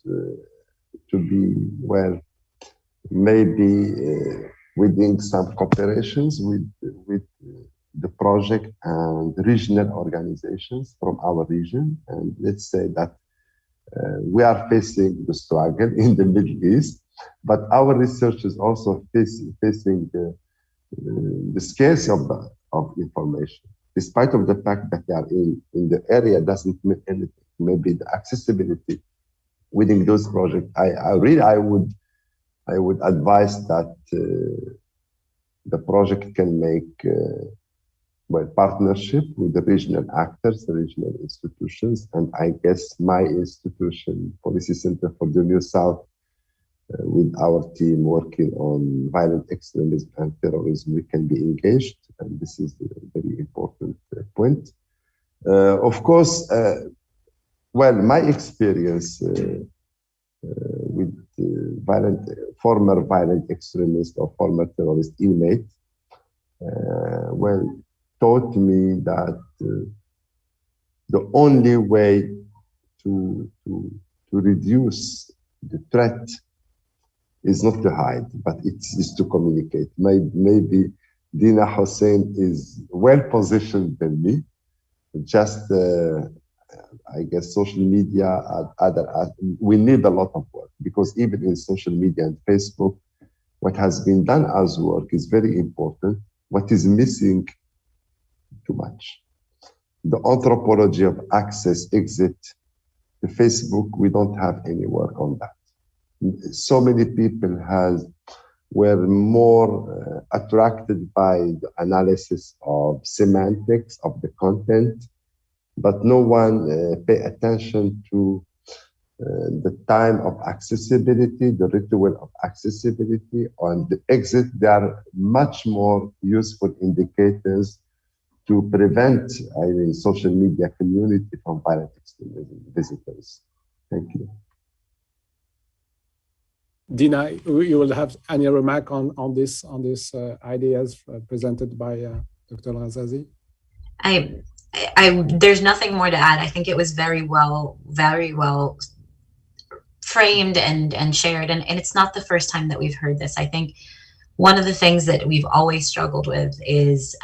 to be, well, maybe within some cooperations with the project and regional organizations from our region. And let's say that we are facing the struggle in the Middle East, but our research is also facing the scarcity of information. Despite of the fact that they are in the area doesn't mean anything. Maybe the accessibility within those projects, I would advise that the project can make well, partnership with the regional actors, the regional institutions, and I guess my institution, Policy Center for the New South, with our team working on violent extremism and terrorism, we can be engaged, and this is a very important point. Of course, well, my experience with former violent extremist or former terrorist inmate, well, taught me that the only way to reduce the threat is not to hide, but it is to communicate. Maybe Dina Hussein is well positioned than me. Just, I guess, social media and we need a lot of work, because even in social media and Facebook, what has been done as work is very important. What is missing too much. The anthropology of access, exit, the Facebook, we don't have any work on that. So many people were more attracted by the analysis of semantics of the content but no one pay attention to the time of accessibility, the ritual of accessibility. On the exit, there are much more useful indicators to prevent, social media community from violent extremism visitors. Thank you. Dina, you will have any remark on this ideas presented by Dr. Al-Azazi? There's nothing more to add. I think it was very well framed and shared, and it's not the first time that we've heard this. I think one of the things that we've always struggled with is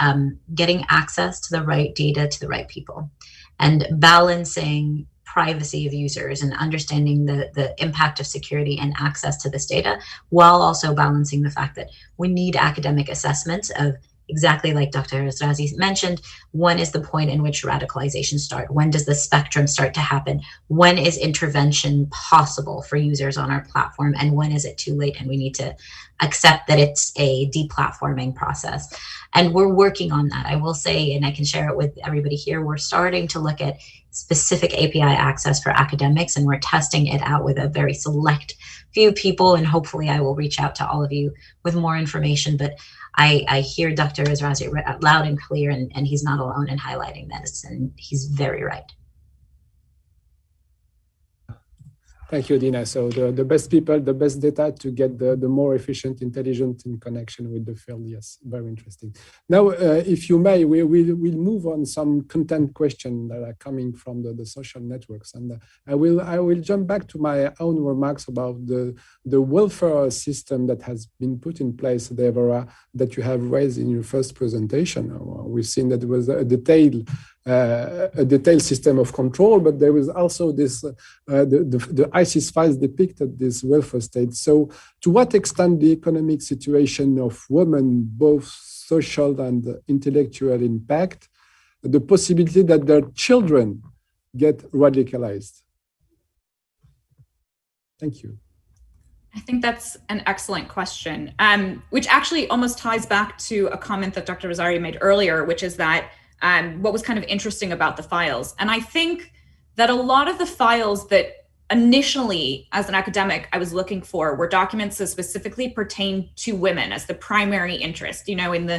getting access to the right data to the right people, and balancing privacy of users and understanding the impact of security and access to this data, while also balancing the fact that we need academic assessments of, exactly like Dr. Razi mentioned, when is the point in which radicalization starts? When does the spectrum start to happen? When is intervention possible for users on our platform? And when is it too late and we need to accept that it's a deplatforming process? And we're working on that. I will say, and I can share it with everybody here, we're starting to look at specific API access for academics, and we're testing it out with a very select few people, and hopefully I will reach out to all of you with more information. But I hear Dr. Razi loud and clear, and he's not alone in highlighting this, and he's very right. Thank you, Dina. So the best people, the best data to get the more efficient, intelligent in connection with the field. Yes, very interesting. Now, if you may, we'll move on some content questions that are coming from the social networks. And I will jump back to my own remarks about the welfare system that has been put in place, Deborah, that you have raised in your first presentation. We've seen that there was a detailed system of control, but there was also this, the ISIS files depicted this welfare state. So to what extent the economic situation of women, both social and intellectual impact, the possibility that their children get radicalized? Thank you. I think that's an excellent question, which actually almost ties back to a comment that Dr. Razari made earlier, which is that what was kind of interesting about the files. And I think that a lot of the files that initially, as an academic, I was looking for were documents that specifically pertain to women as the primary interest. You know, in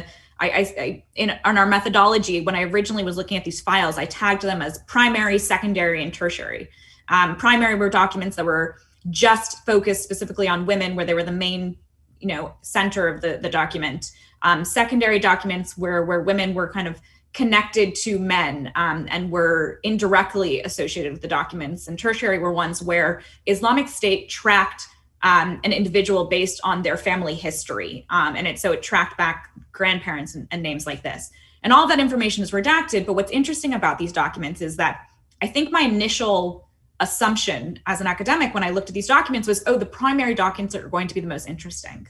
our methodology, when I originally was looking at these files, I tagged them as primary, secondary, and tertiary. Primary were documents that were just focused specifically on women, where they were the main, center of the document. Secondary documents where women were kind of connected to men and were indirectly associated with the documents. And tertiary were ones where Islamic State tracked an individual based on their family history. So it tracked back grandparents and names like this. And all that information is redacted. But what's interesting about these documents is that I think my initial assumption as an academic when I looked at these documents was, the primary documents are going to be the most interesting.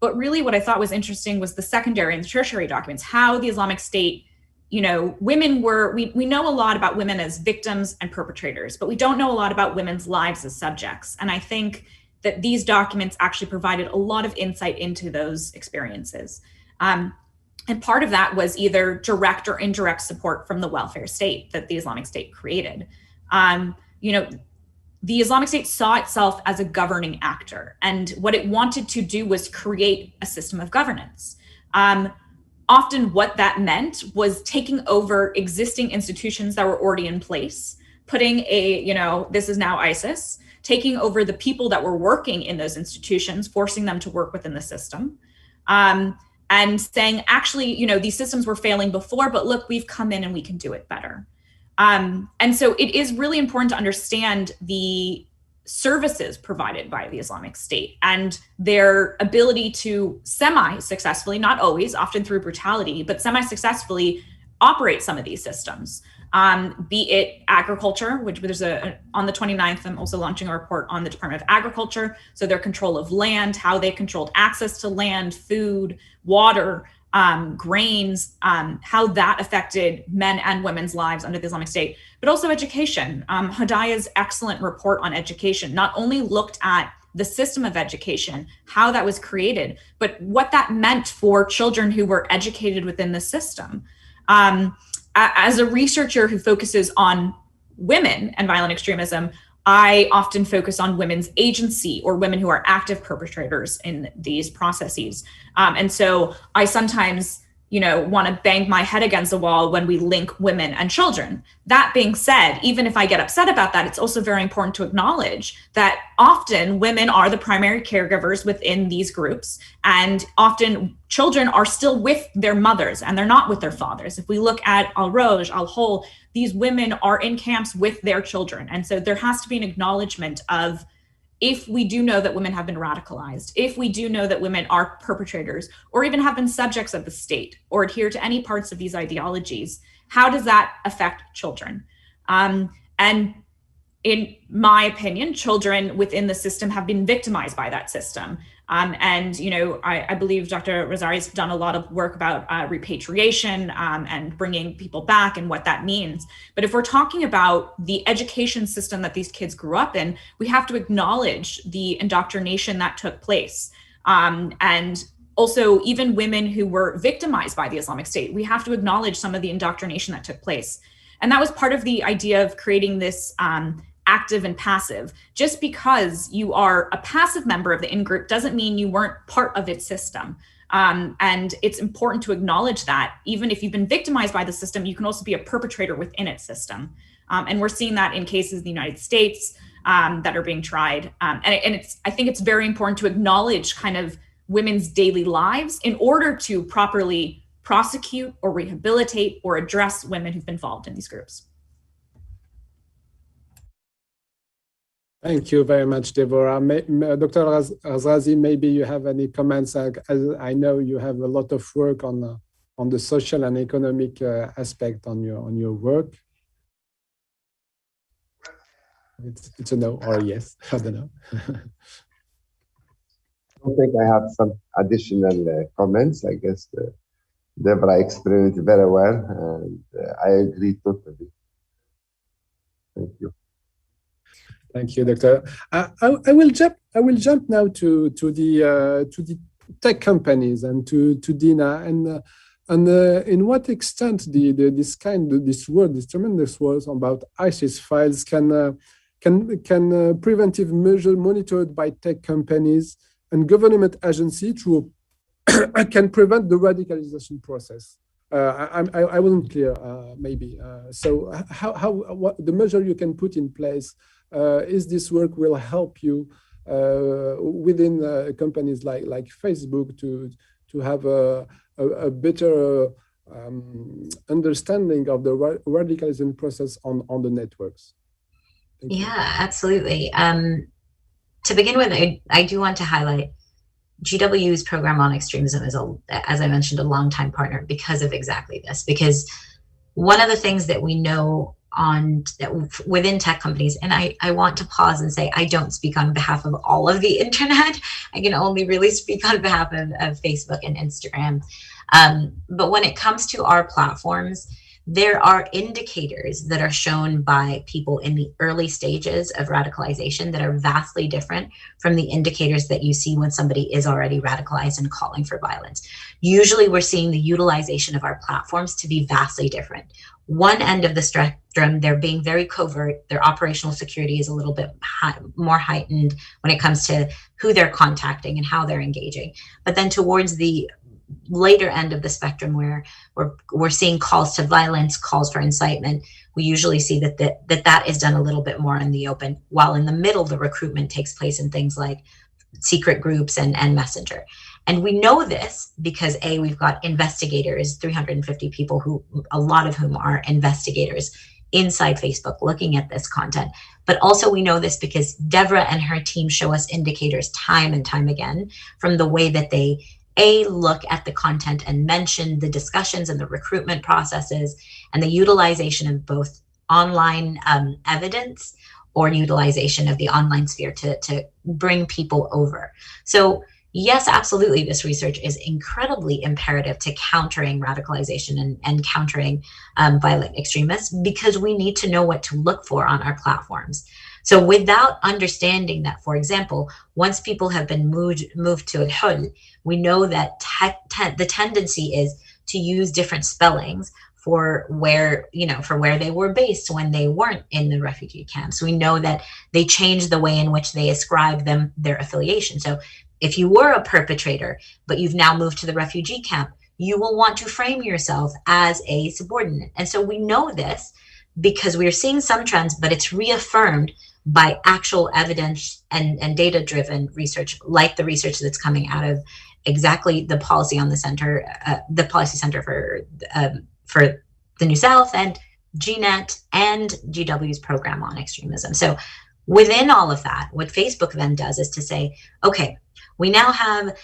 But really what I thought was interesting was the secondary and the tertiary documents, how the Islamic State, women were, we know a lot about women as victims and perpetrators, but we don't know a lot about women's lives as subjects. And I think that these documents actually provided a lot of insight into those experiences. And part of that was either direct or indirect support from the welfare state that the Islamic State created. The Islamic State saw itself as a governing actor, and what it wanted to do was create a system of governance. Often what that meant was taking over existing institutions that were already in place, putting this is now ISIS, taking over the people that were working in those institutions, forcing them to work within the system, and saying, actually, these systems were failing before, but look, we've come in and we can do it better. And so it is really important to understand the services provided by the Islamic State and their ability to semi-successfully, not always, often through brutality, but semi-successfully operate some of these systems. Be it agriculture, which there's on the 29th, I'm also launching a report on the Department of Agriculture. So their control of land, how they controlled access to land, food, water, grains, how that affected men and women's lives under the Islamic State, but also education. Hadaya's excellent report on education not only looked at the system of education, how that was created, but what that meant for children who were educated within the system. as a researcher who focuses on women and violent extremism, I often focus on women's agency or women who are active perpetrators in these processes. And so I sometimes, want to bang my head against the wall when we link women and children. That being said, even if I get upset about that, it's also very important to acknowledge that often women are the primary caregivers within these groups, and often children are still with their mothers and they're not with their fathers. If we look at Al-Roj, Al-Hol, these women are in camps with their children. And so there has to be an acknowledgement of, if we do know that women have been radicalized, if we do know that women are perpetrators or even have been subjects of the state or adhere to any parts of these ideologies, how does that affect children? And in my opinion, children within the system have been victimized by that system. I believe Dr. Razari's done a lot of work about repatriation and bringing people back and what that means. But if we're talking about the education system that these kids grew up in, we have to acknowledge the indoctrination that took place. And also, even women who were victimized by the Islamic State, we have to acknowledge some of the indoctrination that took place. And that was part of the idea of creating this active and passive. Just because you are a passive member of the in-group doesn't mean you weren't part of its system. And it's important to acknowledge that even if you've been victimized by the system, you can also be a perpetrator within its system. And we're seeing that in cases in the United States that are being tried. I think it's very important to acknowledge kind of women's daily lives in order to properly prosecute or rehabilitate or address women who've been involved in these groups. Thank you very much, Deborah. Dr. Razrazi, maybe you have any comments? As I know you have a lot of work on the social and economic aspect on your work. It's a no or a yes, I don't know. I think I have some additional comments. I guess Deborah explained it very well, and I agree totally. Thank you. Thank you, Doctor. I will jump now to the tech companies and to Dina and in what extent this tremendous words about ISIS files can preventive measure monitored by tech companies and government agency can prevent the radicalization process. I wasn't clear, maybe. So what the measure you can put in place is this work will help you within companies like Facebook to have a better understanding of the radicalization process on the networks. Yeah, absolutely. To begin with, I do want to highlight GW's program on extremism is, as I mentioned, a longtime partner because of exactly this. Because one of the things that we know within tech companies, and I want to pause and say I don't speak on behalf of all of the internet. I can only really speak on behalf of Facebook and Instagram. But when it comes to our platforms, there are indicators that are shown by people in the early stages of radicalization that are vastly different from the indicators that you see when somebody is already radicalized and calling for violence. Usually we're seeing the utilization of our platforms to be vastly different. One end of the spectrum, they're being very covert. Their operational security is a little bit more heightened when it comes to who they're contacting and how they're engaging. But then towards the later end of the spectrum, where we're seeing calls to violence, calls for incitement, we usually see that is done a little bit more in the open, while in the middle, the recruitment takes place in things like secret groups and Messenger. And we know this because we've got investigators, 350 people who, a lot of whom are investigators inside Facebook looking at this content. But also we know this because Devra and her team show us indicators time and time again from the way that they look at the content and mention the discussions and the recruitment processes and the utilization of both online evidence or utilization of the online sphere to bring people over. So yes, absolutely, this research is incredibly imperative to countering radicalization and countering violent extremists, because we need to know what to look for on our platforms. So without understanding that, for example, once people have been moved to Al-Hul, we know that the tendency is to use different spellings for where, for where they were based when they weren't in the refugee camps. We know that they changed the way in which they ascribe them their affiliation. So if you were a perpetrator, but you've now moved to the refugee camp, you will want to frame yourself as a subordinate. And so we know this because we're seeing some trends, but it's reaffirmed by actual evidence and data-driven research, like the research that's coming out of exactly the policy on the center, the policy center for the New South, and GNet and GW's program on extremism. So within all of that, what Facebook then does is to say, okay, we now have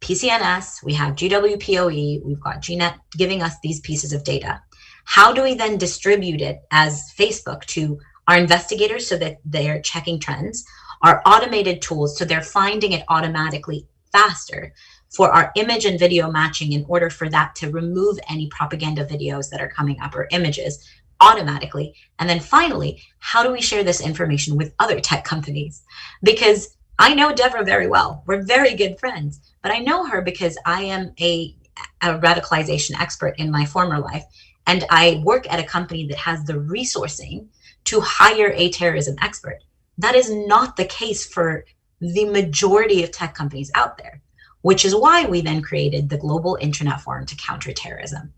PCNS, we have GWPOE, we've got GNet giving us these pieces of data. How do we then distribute it as Facebook to our investigators so that they're checking trends, our automated tools so they're finding it automatically faster, for our image and video matching in order for that to remove any propaganda videos that are coming up or images automatically. And then finally, how do we share this information with other tech companies? Because I know Deborah very well. We're very good friends, but I know her because I am a radicalization expert in my former life. And I work at a company that has the resourcing to hire a terrorism expert. That is not the case for the majority of tech companies out there, which is why we then created the Global Internet Forum to Counter Terrorism.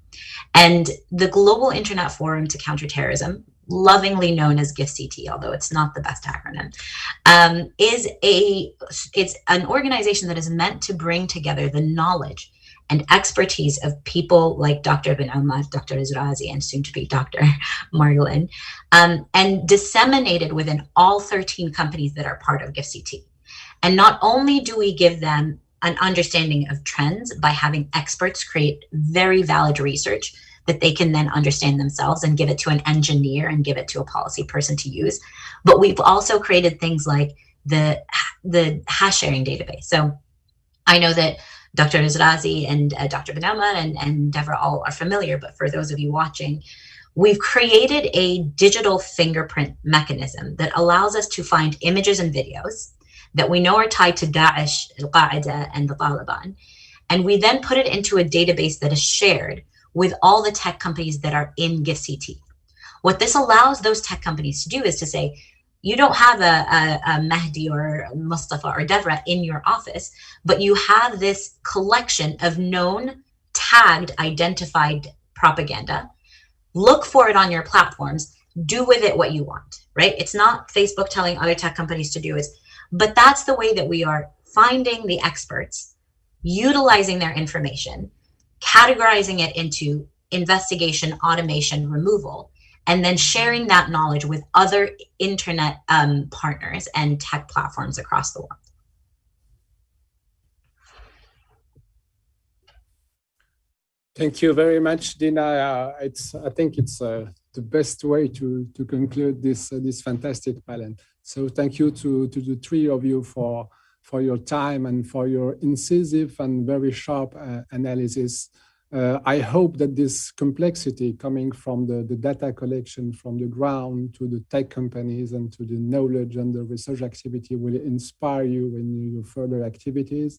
And the Global Internet Forum to Counter Terrorism, lovingly known as GIFCT, although it's not the best acronym, it's an organization that is meant to bring together the knowledge and expertise of people like Dr. bin Omar, Dr. Izrazi, and soon to be Dr. Margolin, and disseminated within all 13 companies that are part of GIFCT. And not only do we give them an understanding of trends by having experts create very valid research that they can then understand themselves and give it to an engineer and give it to a policy person to use, but we've also created things like the hash sharing database. So I know that Dr. Izrazi and Dr. bin Omar and Deborah all are familiar, but for those of you watching, we've created a digital fingerprint mechanism that allows us to find images and videos that we know are tied to Daesh, Al-Qaeda, and the Taliban. And we then put it into a database that is shared with all the tech companies that are in GIFCT. What this allows those tech companies to do is to say, you don't have a Mahdi or Mustafa or Deborah in your office, but you have this collection of known, tagged, identified propaganda. Look for it on your platforms. Do with it what you want, right? It's not Facebook telling other tech companies to do it, but that's the way that we are finding the experts, utilizing their information, categorizing it into investigation, automation, removal, and then sharing that knowledge with other internet partners and tech platforms across the world. Thank you very much, Dina. I think it's the best way to conclude this fantastic panel. So thank you to the three of you for your time and for your incisive and very sharp analysis. I hope that this complexity coming from the data collection from the ground to the tech companies and to the knowledge and the research activity will inspire you in your further activities.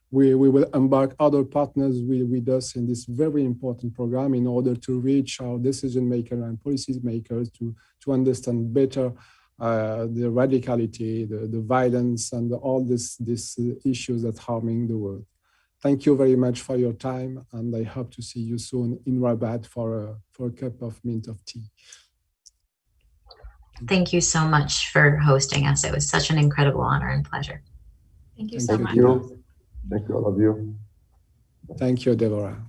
We will embark other partners with us in this very important program in order to reach our decision makers and policy makers to understand better the radicality, the violence, and all these issues that are harming the world. Thank you very much for your time, and I hope to see you soon in Rabat for a cup of mint of tea. Thank you so much for hosting us. It was such an incredible honor and pleasure. Thank you so much. Thank you all of you. Thank you, Deborah.